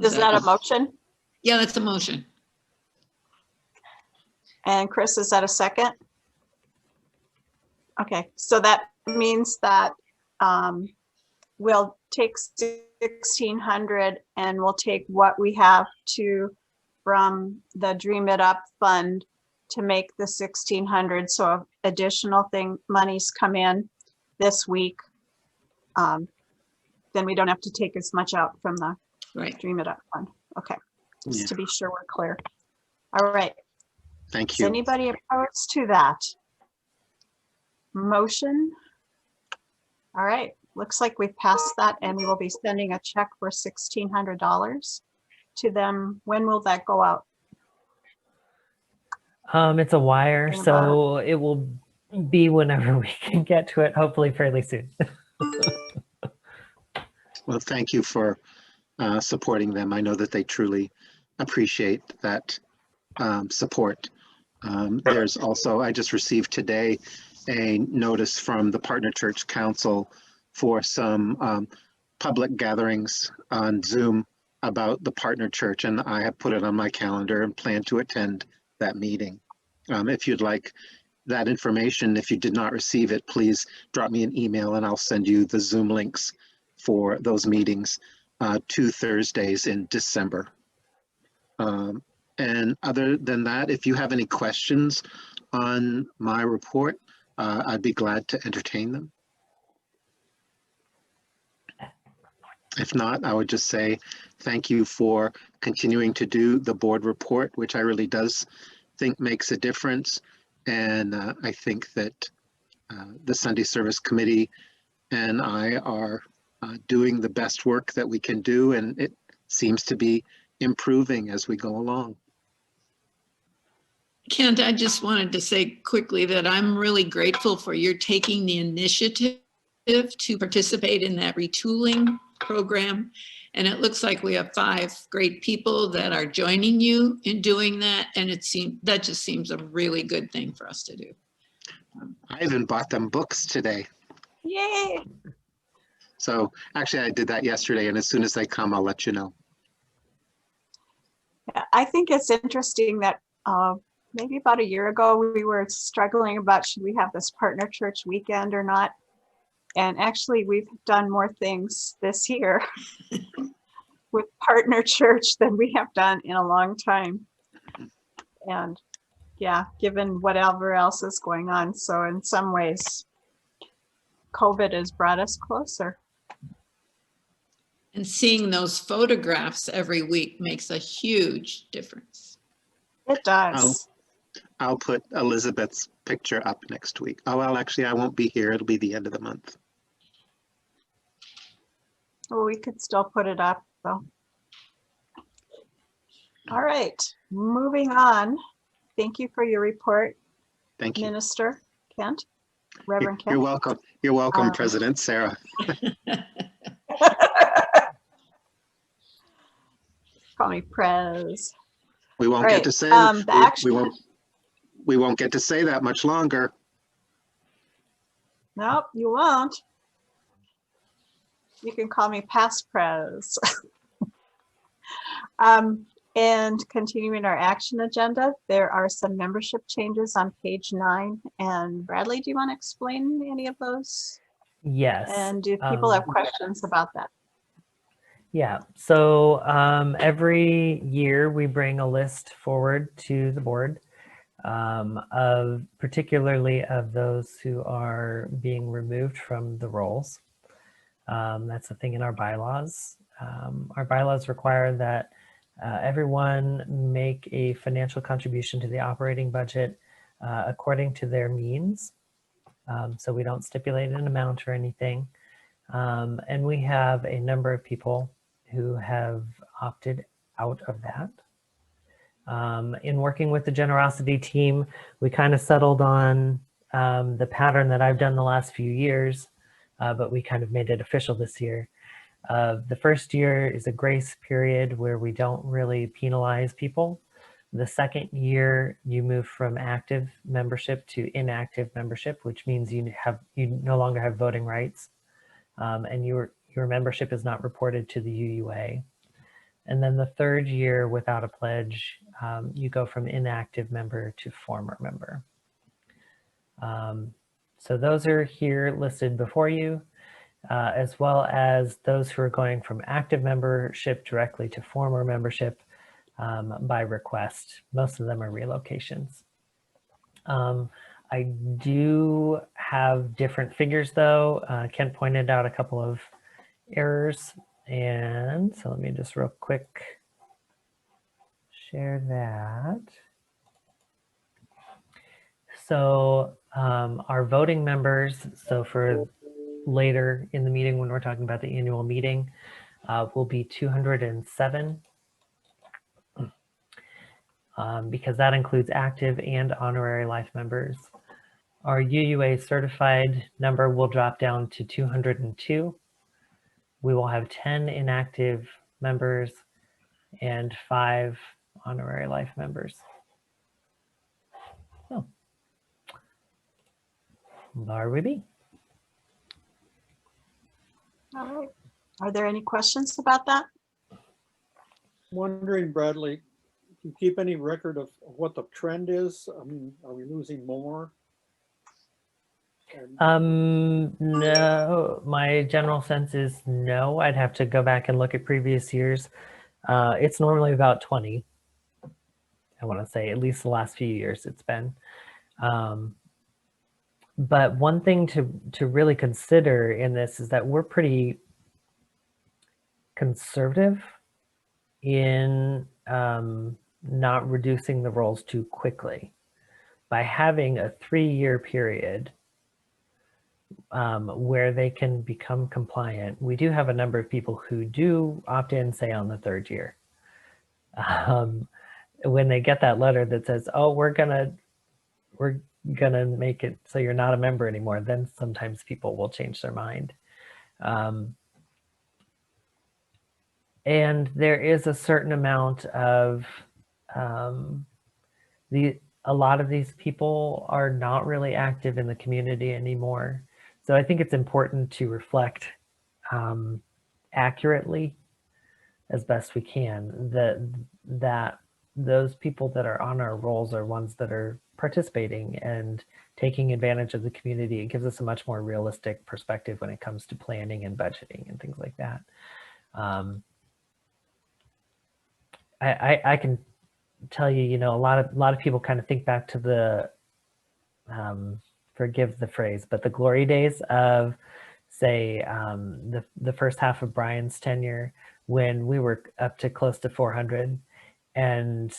Is that a motion? Yeah, that's a motion. And Chris, is that a second? Okay, so that means that we'll take 1,600 and we'll take what we have from the Dream It Up Fund to make the 1,600. So if additional monies come in this week, then we don't have to take as much out from the Right. Dream It Up Fund. Okay, just Yeah. to be sure we're clear. All right. Thank Is you. anybody opposed to that? Motion? All right, looks like we've passed that and we will be sending a check for $1,600 to them. When will that go out? It's a wire, In about- so it will be whenever we can get to it, hopefully fairly soon. Well, thank you for supporting them. I know that they truly appreciate that support. There's also, I just received today a notice from the Partner Church Council for some public gatherings on Zoom about the Partner Church, and I have put it on my calendar and plan to attend that meeting. If you'd like that information, if you did not receive it, please drop me an email and I'll send you the Zoom links for those meetings, 2 Thursdays in December. And other than that, if you have any questions on my report, I'd be glad to entertain them. If not, I would just say thank you for continuing to do the board report, which I really does think makes a difference. And I think that the Sunday Service Committee and I are doing the best work that we can do, and it seems to be improving as we go along. Kent, I just wanted to say quickly that I'm really grateful for your taking the initiative to participate in that retooling program. And it looks like we have 5 great people that are joining you in doing that. And that just seems a really good thing for us to do. I even bought them books today. Yay! So actually I did that yesterday, and as soon as they come, I'll let you know. Yeah, I think it's interesting that maybe about a year ago, we were struggling about should we have this partner church weekend or not? And actually, we've done more things this year with partner church than we have done in a long time. And yeah, given whatever else is going on. So in some ways, COVID has brought us closer. And seeing those photographs every week makes a huge difference. It does. I'll put Elizabeth's picture up next week. Oh, well, actually, I won't be here. It'll be the end of the month. Well, we could still put it up, though. All right, moving on. Thank you for your report, Thank you. Minister Kent, Reverend You're Kent. welcome. You're welcome, President Sarah. Call me Prez. We won't Right, get to say the action- we won't get to say that much longer. Nope, you won't. You can call me past Prez. And continuing our action agenda, there are some membership changes on page 9. And Bradley, do you want to explain any of those? Yes. And do people have questions about that? Yeah, so every year we bring a list forward to the board of particularly of those who are being removed from the roles. That's a thing in our bylaws. Our bylaws require that everyone make a financial contribution to the operating budget according to their means. So we don't stipulate an amount or anything. And we have a number of people who have opted out of that. In working with the generosity team, we kind of settled on the pattern that I've done the last few years, but we kind of made it official this year. The first year is a grace period where we don't really penalize people. The second year, you move from active membership to inactive membership, which means you no longer have voting rights, and your membership is not reported to the UUA. And then the third year, without a pledge, you go from inactive member to former member. So those are here listed before you, as well as those who are going from active membership directly to former membership by request. Most of them are relocations. I do have different figures though. Kent pointed out a couple of errors. And so let me just real quick share that. So our voting members, so for later in the meeting when we're talking about the annual meeting, will be 207 because that includes active and honorary life members. Our UUA certified number will drop down to 202. We will have 10 inactive members and 5 honorary life members. So, there we be. All right. Are there any questions about that? Wondering, Bradley, do you keep any record of what the trend is? I mean, are we losing more? No, my general sense is no. I'd have to go back and look at previous years. It's normally about 20. I want to say at least the last few years it's been. But one thing to really consider in this is that we're pretty conservative in not reducing the roles too quickly. By having a 3-year period where they can become compliant, we do have a number of people who do opt in, say on the 3rd year. When they get that letter that says, oh, we're gonna make it so you're not a member anymore, then sometimes people will change their mind. And there is a certain amount of a lot of these people are not really active in the community anymore. So I think it's important to reflect accurately as best we can that those people that are on our rolls are ones that are participating and taking advantage of the community. It gives us a much more realistic perspective when it comes to planning and budgeting and things like that. I can tell you, you know, a lot of people kind of think back to the, forgive the phrase, but the glory days of, say, the first half of Brian's tenure when we were up to close to 400. And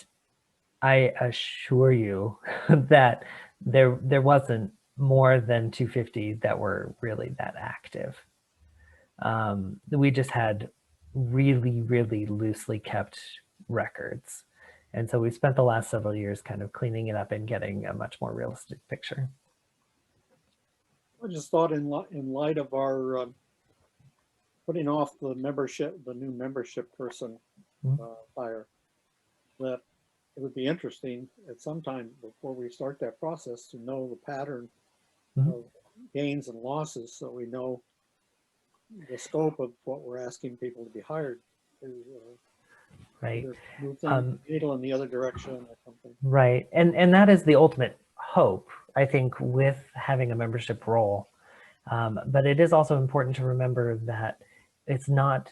I assure you that there wasn't more than 250 that were really that active. We just had really, really loosely kept records. And so we spent the last several years kind of cleaning it up and getting a much more realistic picture. I just thought in light of our putting off the new membership person hire, that it would be interesting at some time before we start that process to know the pattern of gains and losses, so we know the scope of what we're asking people to be hired to right. move the needle in the other direction or something. Right. And that is the ultimate hope, I think, with having a membership role. But it is also important to remember that it's not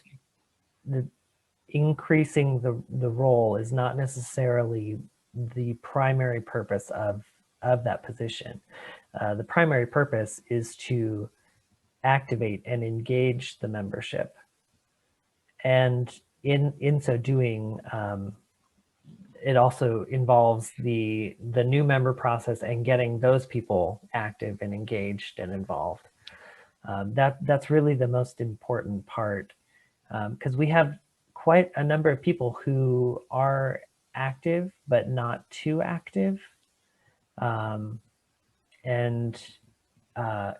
increasing the role is not necessarily the primary purpose of that position. The primary purpose is to activate and engage the membership. And in so doing, it also involves the new member process and getting those people active and engaged and involved. That's really the most important part, because we have quite a number of people who are active but not too active, and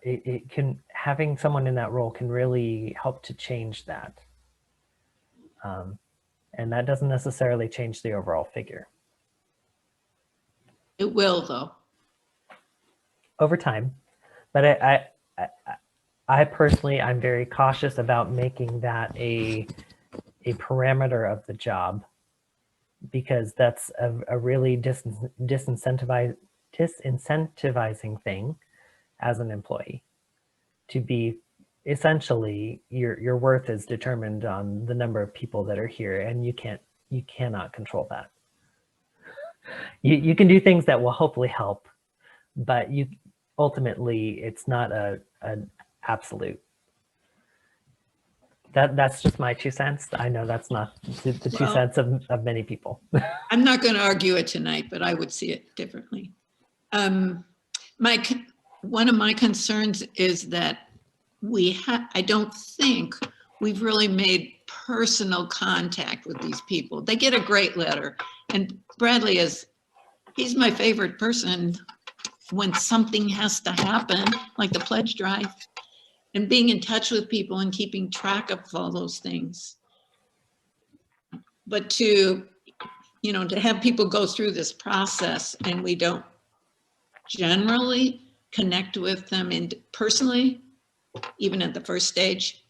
it can, having someone in that role can really help to change that. And that doesn't necessarily change the overall figure. It will, though. Over time. But I personally, I'm very cautious about making that a parameter of the job, because that's a really disincentivizing thing as an employee, to be essentially your worth is determined on the number of people that are here, and you cannot control that. You can do things that will hopefully help, but ultimately it's not an absolute. That's just my 2 cents. I know that's not the 2 Well- cents of many people. I'm not going to argue it tonight, but I would see it differently. One of my concerns is that I don't think we've really made personal contact with these people. They get a great letter, and Bradley he's my favorite person when something has to happen, like the pledge drive, and being in touch with people and keeping track of all those things. But to have people go through this process and we don't generally connect with them personally, even at the first stage,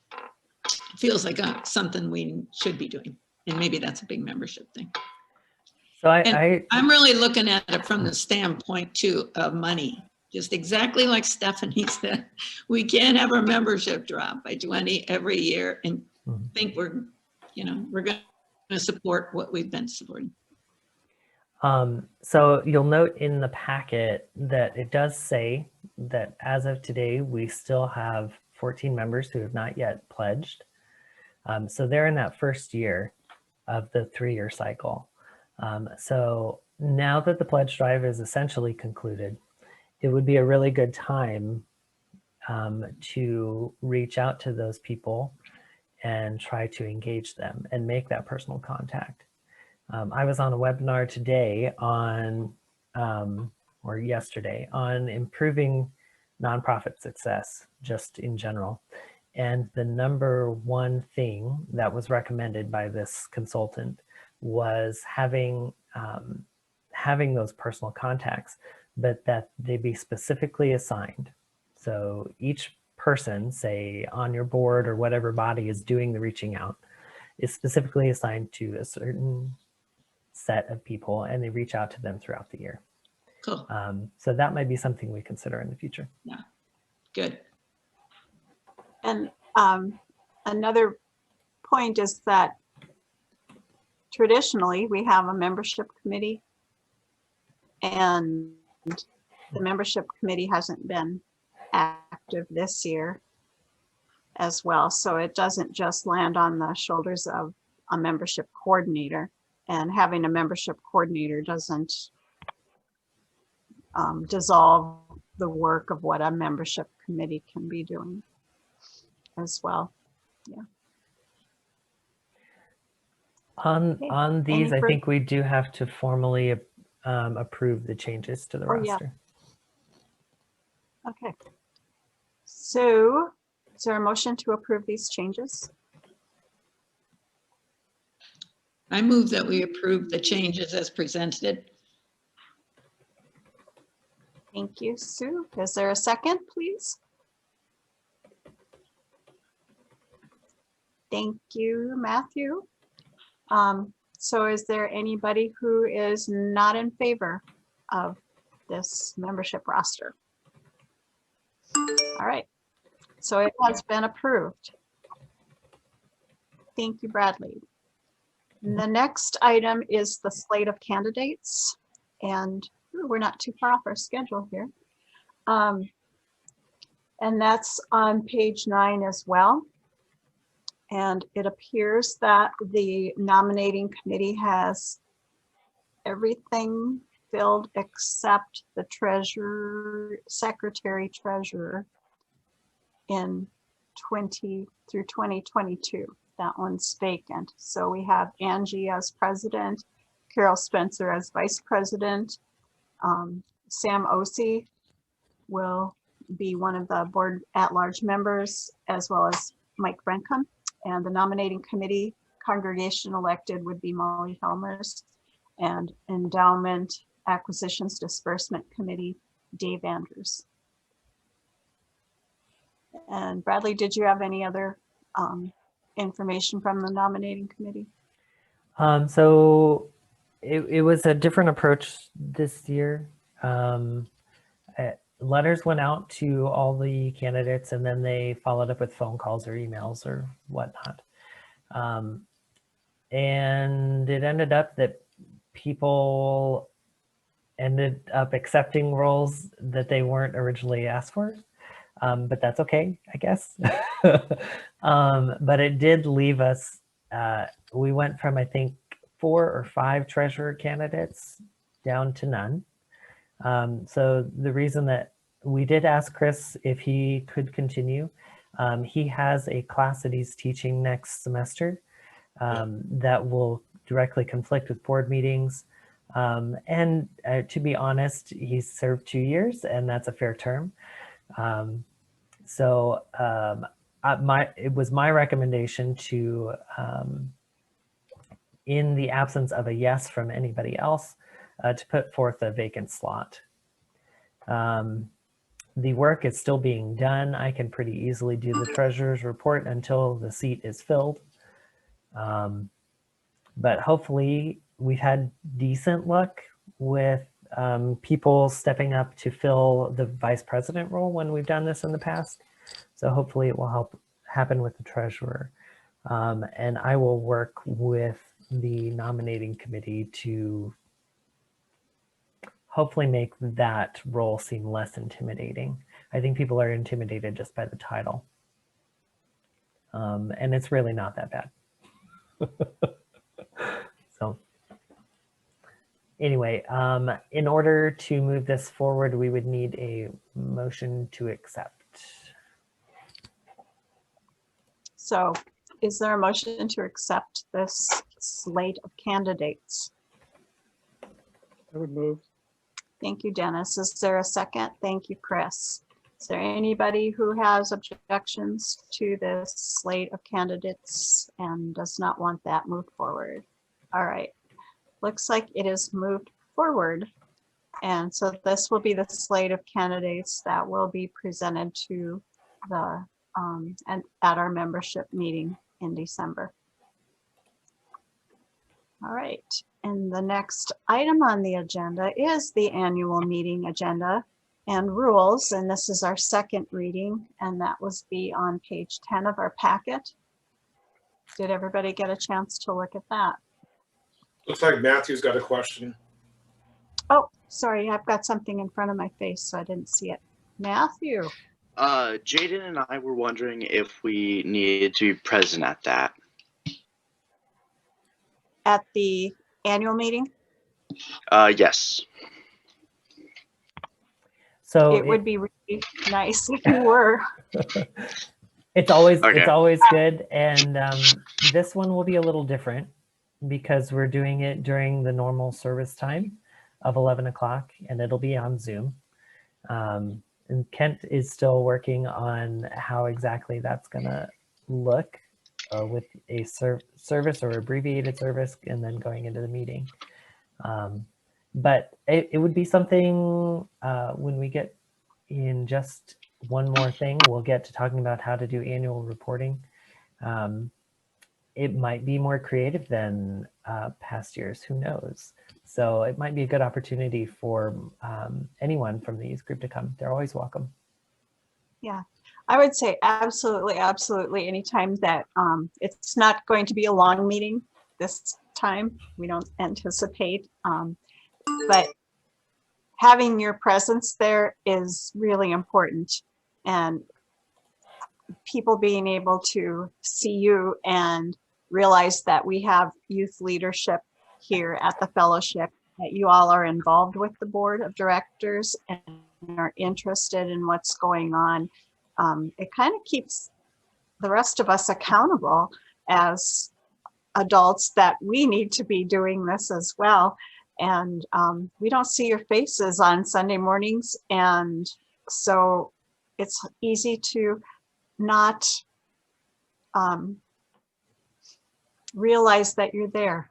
feels like something we should be doing. And maybe that's a big membership thing. So I'm really looking at it from the standpoint too of money. Just exactly like Stephanie said, we can't have our membership drop by 20 every year and think we're going to support what we've been supporting. So you'll note in the packet that it does say that as of today, we still have 14 members who have not yet pledged. So they're in that first year of the 3-year cycle. So now that the pledge drive is essentially concluded, it would be a really good time to reach out to those people and try to engage them and make that personal contact. I was on a webinar today or yesterday on improving nonprofit success just in general. And the number one thing that was recommended by this consultant was having those personal contacts, but that they be specifically assigned. So each person, say on your board or whatever body is doing the reaching out, is specifically assigned to a certain set of people, and they reach out to them throughout the year. Cool. So that might be something we consider in the future. Yeah, good. And another point is that traditionally we have a membership committee, and the membership committee hasn't been active this year as well. So it doesn't just land on the shoulders of a membership coordinator, and having a membership coordinator doesn't dissolve the work of what a membership committee can be doing as well. Yeah. On these, Any I think we do have to formally approve the changes to the Oh, yeah. roster. Okay. So is there a motion to approve these changes? I move that we approve the changes as presented. Thank you, Sue. Is there a second, please? Thank you, Matthew. So is there anybody who is not in favor of this membership roster? All right, so it has been approved. Thank you, Bradley. The next item is the slate of candidates, and we're not too far off our schedule here. And that's on page 9 as well. And it appears that the nominating committee has everything filled except the treasurer, secretary treasurer in 20 through 2022. That one's vacant. So we have Angie as president, Carol Spencer as vice president. Sam Ossie will be one of the board at-large members, as well as Mike Brenkham. And the nominating committee, congregation elected, would be Molly Helmers, and endowment acquisitions disbursement committee, Dave Andrews. And Bradley, did you have any other information from the nominating committee? So it was a different approach this year. Letters went out to all the candidates, and then they followed up with phone calls or emails or whatnot. And it ended up that people ended up accepting roles that they weren't originally asked for. But that's okay, I guess. But it did leave us, we went from, I think, 4 or 5 treasurer candidates down to none. So the reason that we did ask Chris if he could continue, he has a class that he's teaching next semester that will directly conflict with board meetings. And to be honest, he's served 2 years, and that's a fair term. It was my recommendation to, in the absence of a yes from anybody else, to put forth a vacant slot. The work is still being done. I can pretty easily do the treasurer's report until the seat is filled. But hopefully we've had decent luck with people stepping up to fill the vice president role when we've done this in the past. So hopefully it will happen with the treasurer. And I will work with the nominating committee to hopefully make that role seem less intimidating. I think people are intimidated just by the title. And it's really not that bad. So anyway, in order to move this forward, we would need a motion to accept. So is there a motion to accept this slate of candidates? I would move. Thank you, Dennis. Is there a second? Thank you, Chris. Is there anybody who has objections to this slate of candidates and does not want that moved forward? All right. Looks like it is moved forward. And so this will be the slate of candidates that will be presented to the and at our membership meeting in December. All right. And the next item on the agenda is the annual meeting agenda and rules. And this is our second reading, and that was be on page 10 of our packet. Did everybody get a chance to look at that? Looks like Matthew's got a question. Oh, sorry, I've got something in front of my face, so I didn't see it. Matthew. Jaden and I were wondering if we needed to be present at that. At the annual meeting? Yes. So it would be really nice if you were. It's always Okay. good, and this one will be a little different because we're doing it during the normal service time of 11 o'clock, and it'll be on Zoom. And Kent is still working on how exactly that's going to look with a service or abbreviated service, and then going into the meeting. But it would be something when we get in just one more thing, we'll get to talking about how to do annual reporting. It might be more creative than past years, who knows? So it might be a good opportunity for anyone from the youth group to come. They're always welcome. Yeah, I would say absolutely, absolutely. Anytime that it's not going to be a long meeting this time, we don't anticipate, but having your presence there is really important, and people being able to see you and realize that we have youth leadership here at the fellowship, that you all are involved with the board of directors and are interested in what's going on. It kind of keeps the rest of us accountable as adults that we need to be doing this as well. And we don't see your faces on Sunday mornings. And so it's easy to not realize that you're there.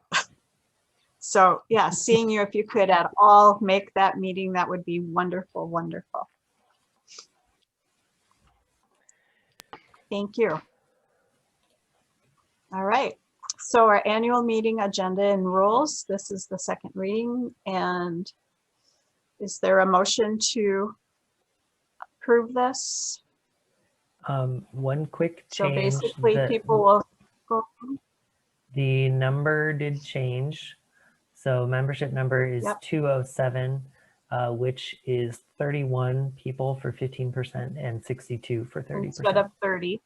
So yeah, seeing you, if you could at all make that meeting, that would be wonderful, wonderful. Thank you. All right. So our annual meeting agenda and rules, this is the second reading. And is there a motion to approve this? One quick So change. basically people will go. The number did change. So membership number is Yep. 207, which is 31 people for 15% and 62 for 30%. Instead of 30.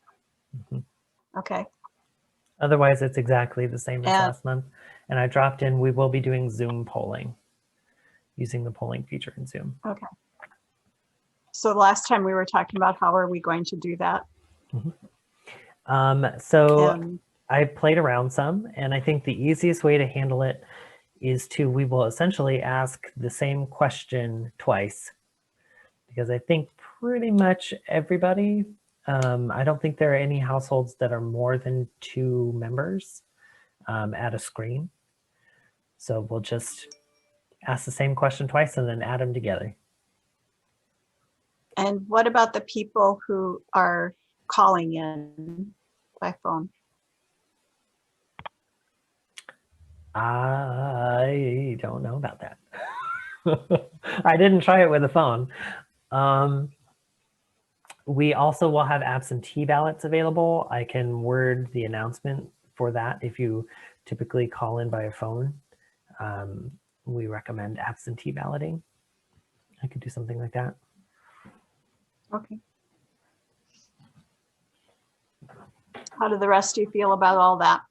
Mhm. Okay, Otherwise, it's exactly the same as And- last month. And I dropped in, we will be doing Zoom polling, using the polling feature in Zoom. okay. So last time we were talking about how are we going to do that? So And I played around some, and I think the easiest way to handle it is we will essentially ask the same question twice, because I think pretty much everybody, I don't think there are any households that are more than 2 members at a screen. So we'll just ask the same question twice and then add them together. And what about the people who are calling in by phone? I don't know about that. I didn't try it with a phone. We also will have absentee ballots available. I can word the announcement for that. If you typically call in by a phone, we recommend absentee balloting. I could do something like that. Okay. How do the rest of you feel about all that?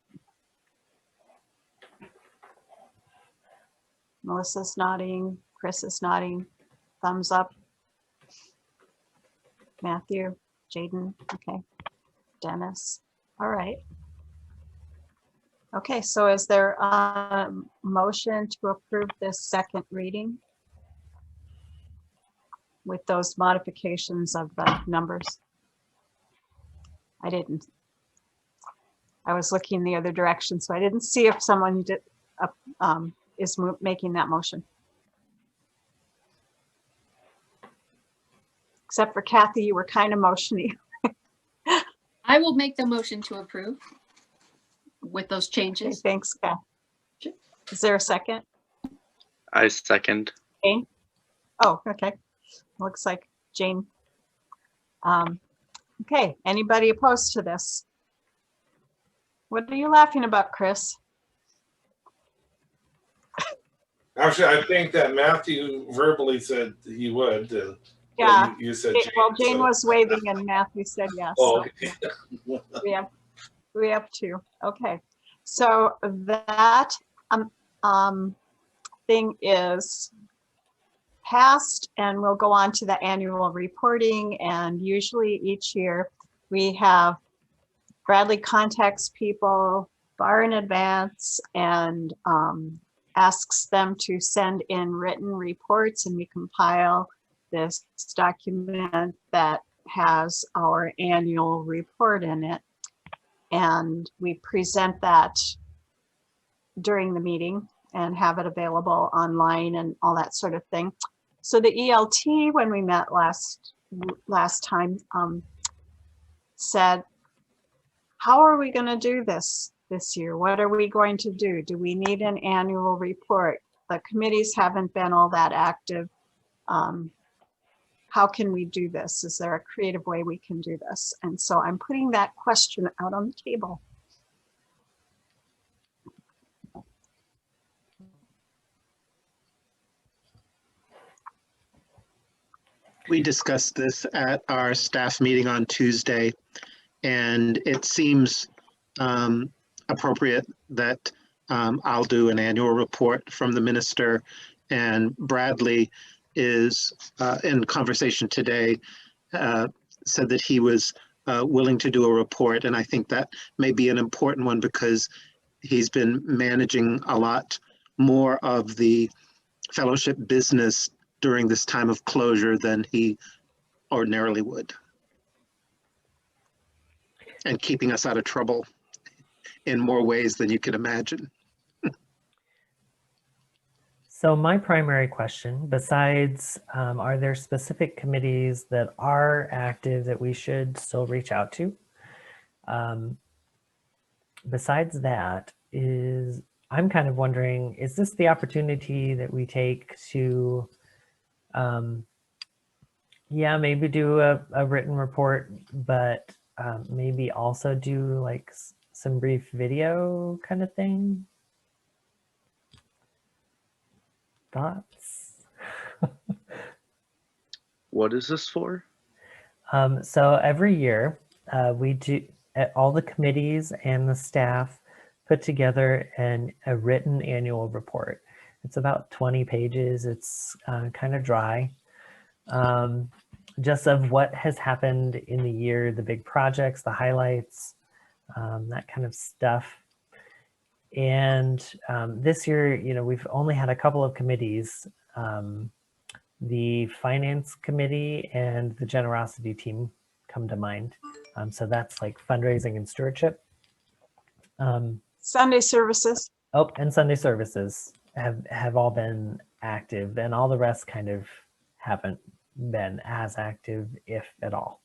Melissa's nodding, Chris is nodding, thumbs up. Matthew, Jaden, okay. Dennis, all right. Okay, so is there a motion to approve this second reading with those modifications of the numbers? I didn't. I was looking the other direction, so I didn't see if someone did, is making that motion. Except for Kathy, you were kind of motiony. I will make the motion to approve with those Okay, changes. thanks, Kath. Is there a second? I second. Jane? Oh, okay. Looks like Jane. Okay, anybody opposed to this? What are you laughing about, Chris? Actually, I think that Matthew verbally said he would. Yeah. You said Well, Jane, Jane so- was waving and Matthew said yes. Oh, so okay. we have 2. Okay, so that thing is passed, and we'll go on to the annual reporting. And usually each year we have Bradley contacts people far in advance and asks them to send in written reports, and we compile this document that has our annual report in it. And we present that during the meeting and have it available online and all that sort of thing. So the ELT, when we met last time, said, how are we going to do this year? What are we going to do? Do we need an annual report? The committees haven't been all that active. How can we do this? Is there a creative way we can do this? And so I'm putting that question out on the table. We discussed this at our staff meeting on Tuesday, and it seems appropriate that I'll do an annual report from the minister, and Bradley is in conversation today, said that he was willing to do a report, and I think that may be an important one because he's been managing a lot more of the fellowship business during this time of closure than he ordinarily would. And keeping us out of trouble in more ways than you could imagine. So my primary question, besides, are there specific committees that are active that we should still reach out to? Besides that is, I'm kind of wondering, is this the opportunity that we take to, yeah, maybe do a written report, but maybe also do like some brief video kind of thing? Thoughts? What is this for? So every year we all the committees and the staff put together a written annual report. It's about 20 pages. It's kind of dry, just of what has happened in the year, the big projects, the highlights, that kind of stuff. And this year, you know, we've only had a couple of committees, the finance committee and the generosity team come to mind. So that's like fundraising and stewardship. Sunday services. Oh, and Sunday services have all been active, and all the rest kind of haven't been as active, if at all.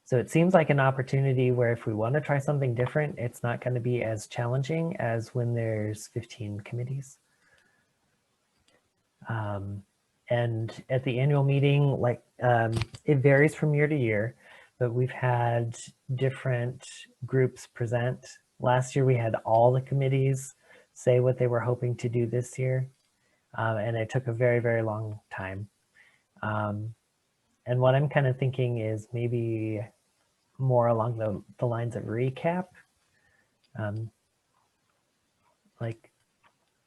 So it seems like an opportunity where if we want to try something different, it's not going to be as challenging as when there's 15 committees. And at the annual meeting, like it varies from year to year, but we've had different groups present. Last year we had all the committees say what they were hoping to do this year. And it took a very, very long time. And what I'm kind of thinking is maybe more along the lines of recap. Like,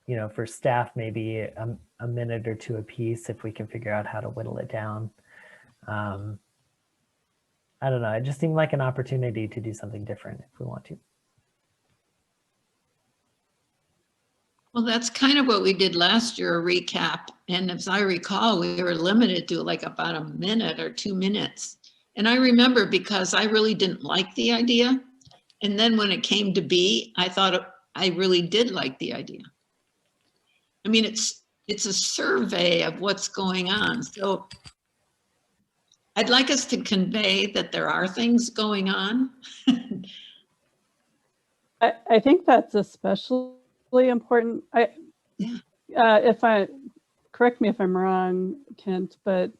you know, for staff, maybe a minute or two a piece if we can figure out how to whittle it down. I don't know, it just seemed like an opportunity to do something different if we want to. Well, that's kind of what we did last year, a recap. And as I recall, we were limited to like about a minute or 2 minutes. And I remember because I really didn't like the idea. And then when it came to be, I thought I really did like the idea. I mean, it's a survey of what's going on. So I'd like us to convey that there are things going on. I think that's especially important. Correct me if I'm wrong, Kent, but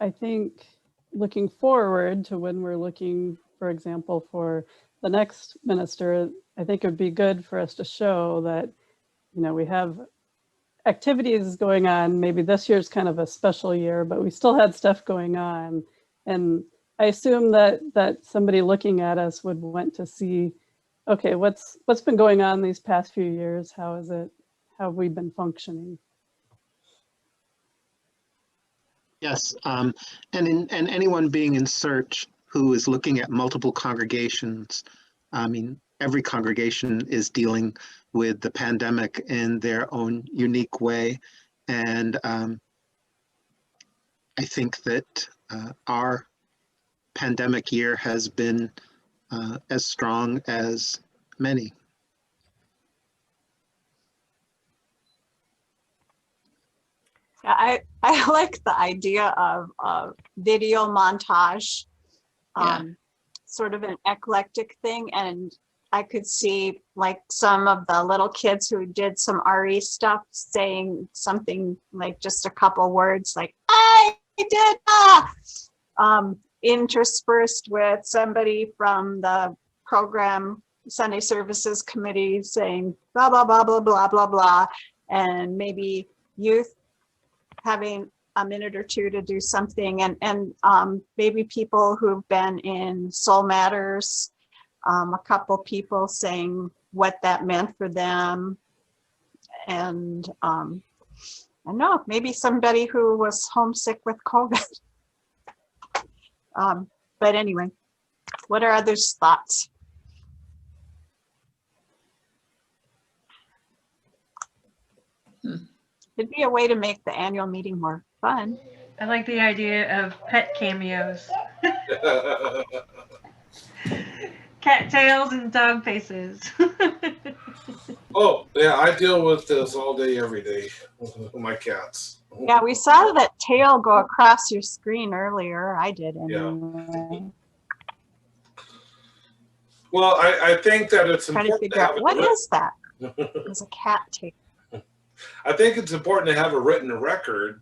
I think looking forward to when we're looking, for example, for the next minister, I think it would be good for us to show that, you know, we have activities going on. Maybe this year's kind of a special year, but we still had stuff going on. And I assume that somebody looking at us would want to see, okay, what's been going on these past few years? How have we been functioning? Yes, and anyone being in search who is looking at multiple congregations, I mean, every congregation is dealing with the pandemic in their own unique way. And I think that our pandemic year has been as strong as many. I like the idea of a video montage, sort of an eclectic thing. And I could see like some of the little kids who did some RE stuff saying something like just a couple words like, I did, interspersed with somebody from the program Sunday Services Committee saying blah, blah, blah, blah, blah, blah, blah. And maybe youth having a minute or two to do something, and maybe people who've been in Soul Matters, a couple people saying what that meant for them. And I don't know, maybe somebody who was homesick with COVID. But anyway, what are others' thoughts? It'd be a way to make the annual meeting more fun. I like the idea of pet cameos. Cat tails and dog faces. Oh, yeah, I deal with this all day, every day with my cats. Yeah, we saw that tail go across your screen earlier. I did anyway. Yeah. Well, I think that it's Trying to important figure out what have is that? It's a cat tail. I think it's important to have a written record,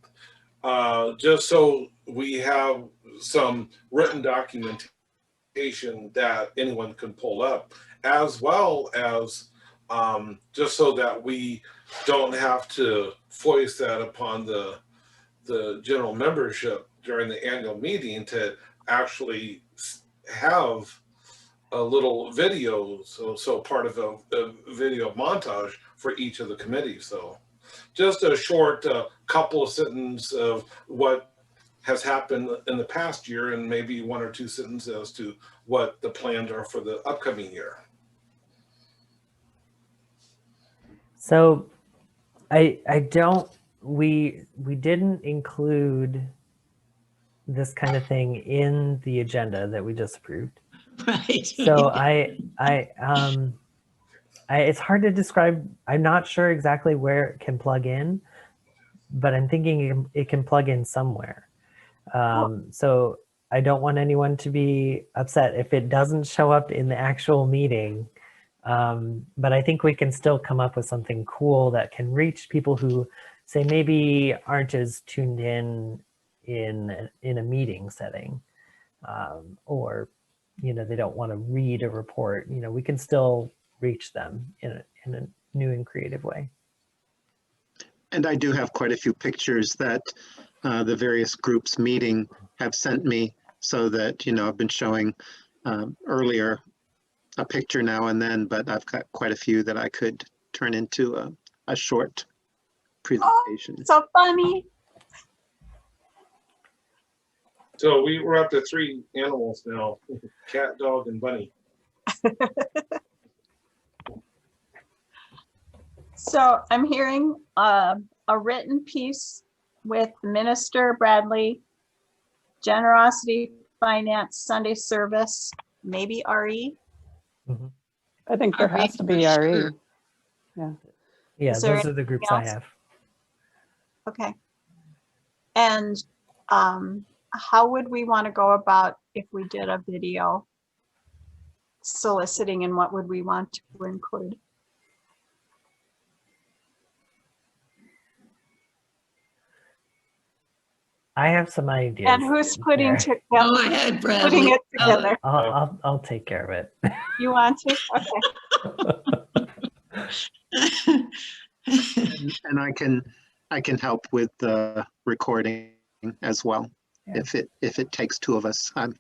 just so we have some written documentation that anyone can pull up, as well as just so that we don't have to foist that upon the general membership during the annual meeting to actually have a little video, so part of a video montage for each of the committees. So just a short couple of sentences of what has happened in the past year, and maybe 1 or 2 sentences as to what the plans are for the upcoming year. So I don't, we didn't include this kind of thing in the agenda that we just approved. Right. So it's hard to describe. I'm not sure exactly where it can plug in, but I'm thinking it can plug in somewhere. So I don't want anyone to be upset if it doesn't show up in the actual meeting. But I think we can still come up with something cool that can reach people who say maybe aren't as tuned in a meeting setting, or they don't want to read a report. We can still reach them in a new and creative way. And I do have quite a few pictures that the various groups meeting have sent me, so that I've been showing earlier a picture now and then, but I've got quite a few that I could turn into a short presentation. Oh, so funny. So we're up to 3 animals now: cat, dog, and bunny. So I'm hearing a written piece with Minister Bradley, Generosity Finance Sunday Service, maybe RE. I think there has to be RE. Yeah. Yeah, Is there those are the groups anything I else? have. Okay. And how would we want to go about if we did a video soliciting, and what would we want to include? I have some ideas. And who's putting there. Go ahead, Bradley. putting it together? I'll take care of it. You want to? Okay. And I can help with the recording as well. Yeah. If it takes 2 of us, I'm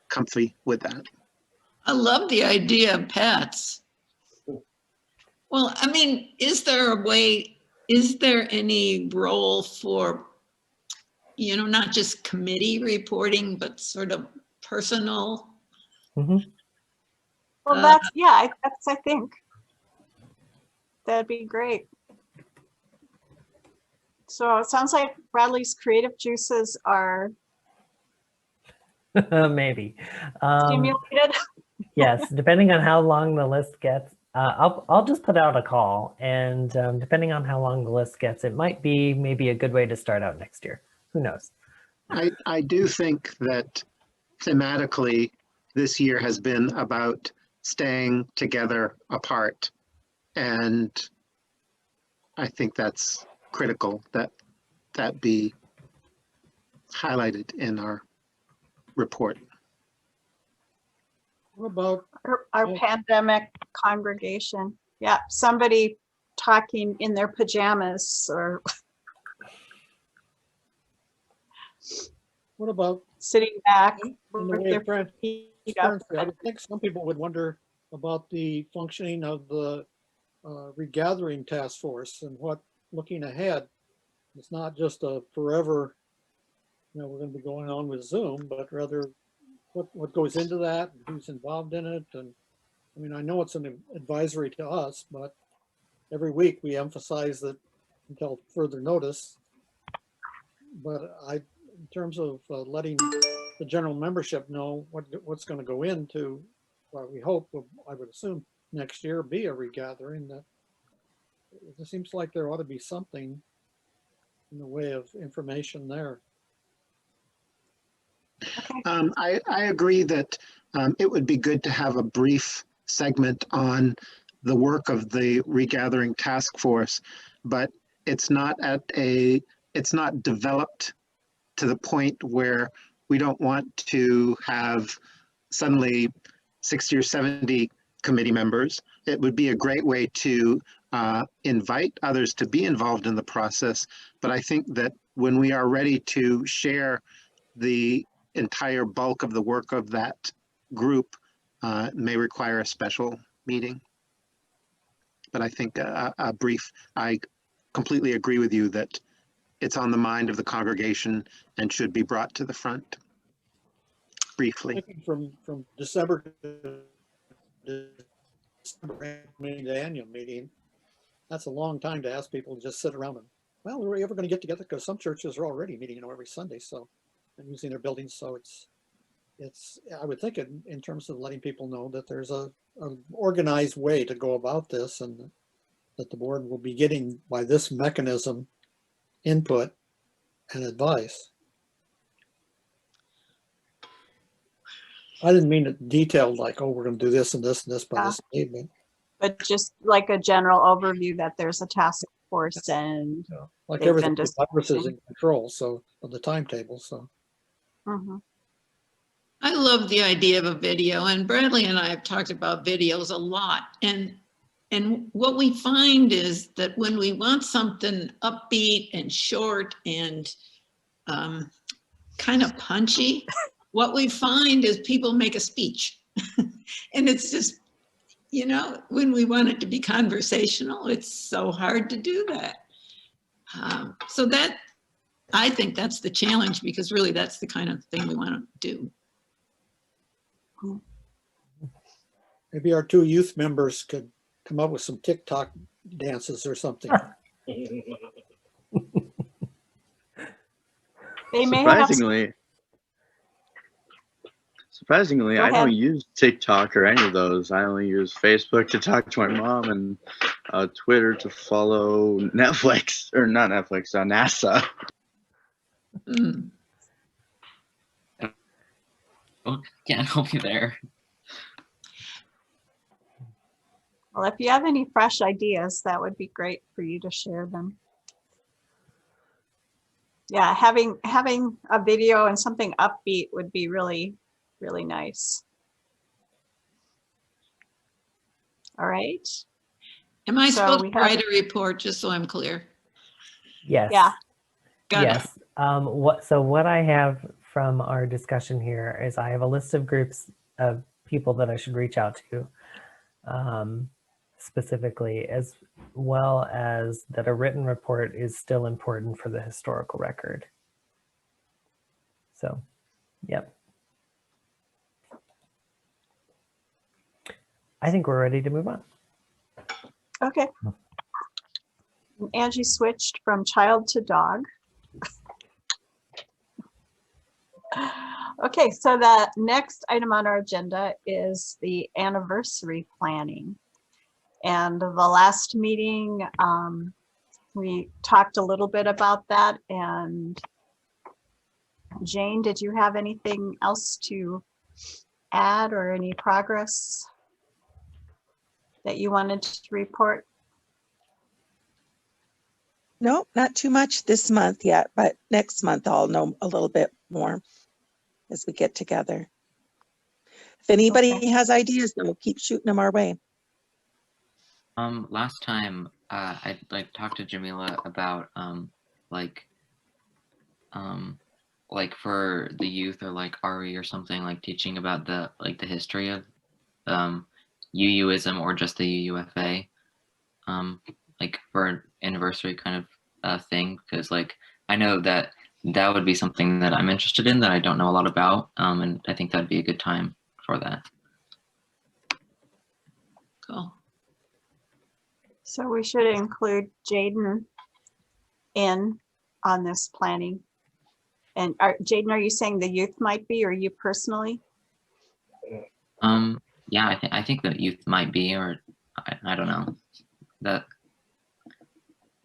comfy with that. I love the idea of pets. Well, I mean, is there any role for, not just committee reporting, but sort of personal? Mm-hmm. Well, that's I think that'd be great. So it sounds like Bradley's creative juices are Maybe. stimulated. Yes, depending on how long the list gets, I'll just put out a call, and depending on how long the list gets, it might be maybe a good way to start out next year. Who knows? I do think that thematically this year has been about staying together apart, and I think that's critical that be highlighted in our report. What about Our pandemic congregation. Yeah, somebody talking in their pajamas or sitting back in the with way their of feet up. transparency? I would think some people would wonder about the functioning of the regathering task force and what, looking ahead, it's not just a forever, we're going to be going on with Zoom, but rather what goes into that, and who's involved in it. And I mean, I know it's an advisory to us, but every week we emphasize that until further notice. But in terms of letting the general membership know what's going to go into what we hope, I would assume next year be a regathering, that it seems like there ought to be something in the way of information there. I agree that it would be good to have a brief segment on the work of the regathering task force, but it's not developed to the point where we don't want to have suddenly 60 or 70 committee members. It would be a great way to invite others to be involved in the process. But I think that when we are ready to share the entire bulk of the work of that group may require a special meeting. But I think I completely agree with you that it's on the mind of the congregation and should be brought to the front briefly. Thinking from December to the annual meeting, that's a long time to ask people to just sit around and, well, are we ever going to get together? Because some churches are already meeting, every Sunday, so, and using their buildings. So it's I would think in terms of letting people know that there's a organized way to go about this, and that the board will be getting by this mechanism input and advice. I didn't mean it detailed like, oh, we're going to do this and this and this by this evening. But just like a general overview that there's a task force and Like they've everything, been the virus is discussing. in control, so of the timetable. So Mhm. I love the idea of a video, and Bradley and I have talked about videos a lot. And what we find is that when we want something upbeat and short and kind of punchy, what we find is people make a speech. And it's just, when we want it to be conversational, it's so hard to do that. So that, I think that's the challenge, because really that's the kind of thing we want to do. maybe our two youth members could come up with some TikTok dances or something. They may have. Surprisingly, Go I don't ahead. use TikTok or any of those. I only use Facebook to talk to my mom and Twitter to follow Netflix, or not Netflix, NASA. Mm. Oh, can't help you there. Well, if you have any fresh ideas, that would be great for you to share them. Yeah, having a video and something upbeat would be really, really nice. All right. Am I So supposed we to have- write a report, just so I'm clear? Yes. Yeah. Got it. Yes. What I have from our discussion here is I have a list of groups of people that I should reach out to, specifically, as well as that a written report is still important for the historical record. So, yep. I think we're ready to move on. Okay. Angie switched from child to dog. Okay, so the next item on our agenda is the anniversary planning. And the last meeting, we talked a little bit about that. And Jane, did you have anything else to add or any progress that you wanted to report? No, not too much this month yet, but next month I'll know a little bit more as we get together. If anybody has ideas, though, keep shooting them our way. Last time I talked to Jamila about like for the youth, or like RE or something, like teaching about the history of UUism or just the UUFA, like for an anniversary kind of thing, because like I know that would be something that I'm interested in that I don't know a lot about, and I think that'd be a good time for that. Cool. So we should include Jaden in on this planning. And Jaden, are you saying the youth might be, or you personally? Yeah, I think that youth might be, or I don't know. That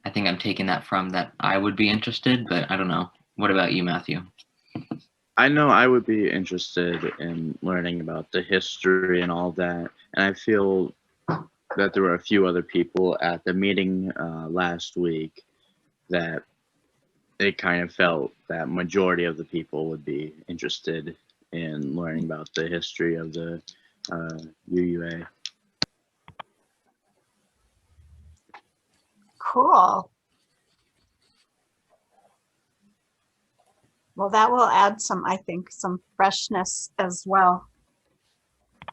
I think I'm taking that from that I would be interested, but I don't know. What about you, Matthew? I know I would be interested in learning about the history and all that, and I feel that there were a few other people at the meeting last week that it kind of felt that majority of the people would be interested in learning about the history of the UUA. Cool. Well, that will add some, I think, some freshness as well.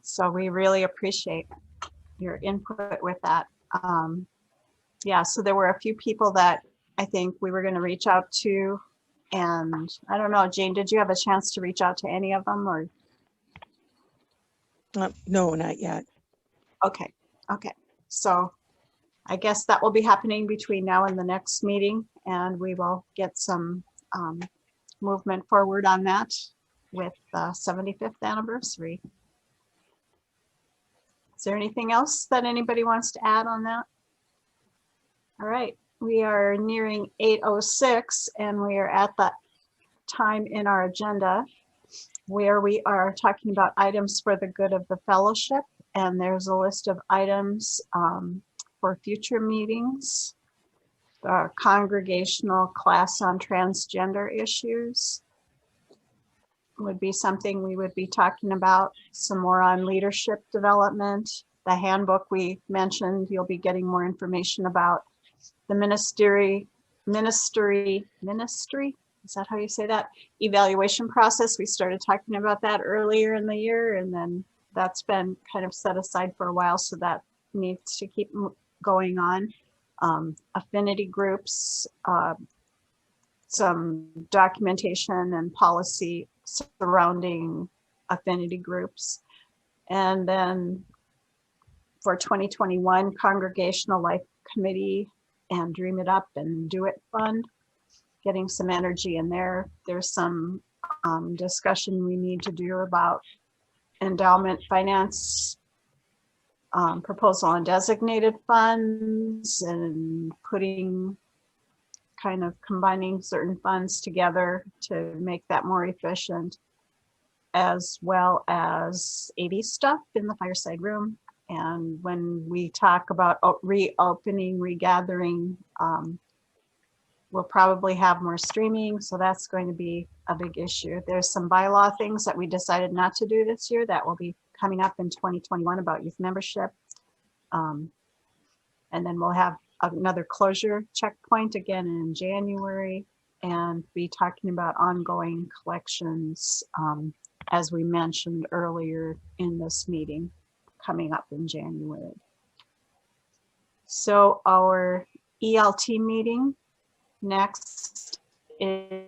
So we really appreciate your input with that. Yeah, so there were a few people that I think we were going to reach out to. And I don't know, Jane, did you have a chance to reach out to any of them or? No, not yet. Okay, okay. So I guess that will be happening between now and the next meeting, and we will get some movement forward on that with the 75th anniversary. Is there anything else that anybody wants to add on that? All right, we are nearing 8:06 and we are at that time in our agenda where we are talking about items for the good of the fellowship. And there's a list of items for future meetings. The congregational class on transgender issues would be something we would be talking about. Some more on leadership development. The handbook we mentioned, you'll be getting more information about. The ministry, is that how you say that? Evaluation process. We started talking about that earlier in the year, and then that's been kind of set aside for a while, so that needs to keep going on. Affinity groups, some documentation and policy surrounding affinity groups. And then for 2021, Congregational Life Committee and Dream It Up and Do It Fund, getting some energy in there. There's some discussion we need to do about endowment finance, proposal on designated funds, and kind of combining certain funds together to make that more efficient, as well as AV stuff in the fireside room. And when we talk about reopening, regathering, we'll probably have more streaming, so that's going to be a big issue. There's some bylaw things that we decided not to do this year that will be coming up in 2021 about youth membership. And then we'll have another closure checkpoint again in January, and be talking about ongoing collections, as we mentioned earlier in this meeting, coming up in January. So our ELT meeting next is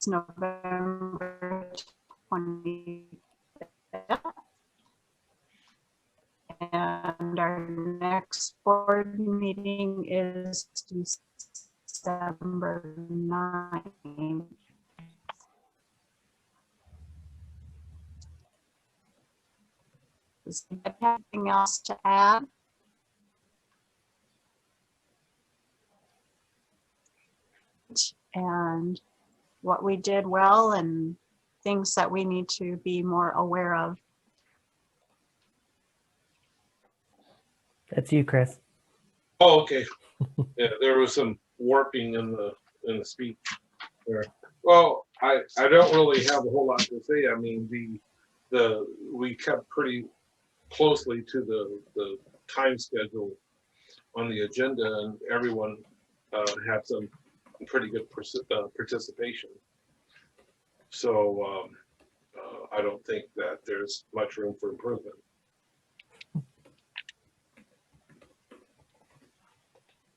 November 25th. And our next board meeting is December 9th. Does anybody have anything else to add? And what we did well and things that we need to be more aware of. That's you, Chris. Oh, okay. Yeah, there was some warping in the speech there. Well, I don't really have a whole lot to say. I mean, we kept pretty closely to the time schedule on the agenda, and everyone had some pretty good participation. So I don't think that there's much room for improvement.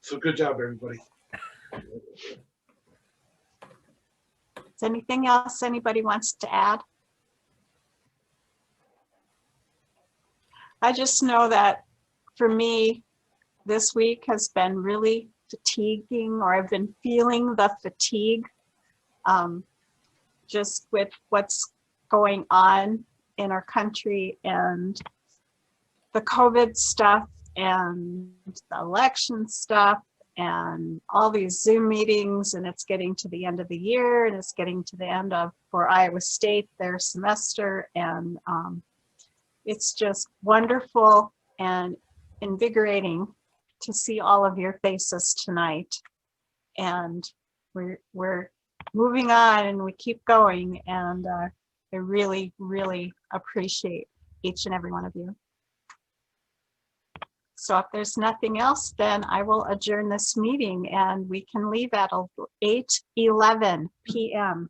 So good job, everybody. Is anything else anybody wants to add? I just know that for me, this week has been really fatiguing, or I've been feeling the fatigue just with what's going on in our country and the COVID stuff and the election stuff and all these Zoom meetings, and it's getting to the end of the year, and it's getting to the end of, for Iowa State, their semester, and it's just wonderful and invigorating to see all of your faces tonight. And we're moving on and we keep going, and I really, really appreciate each and every one of you. So if there's nothing else, then I will adjourn this meeting and we can leave at 8:11 p.m.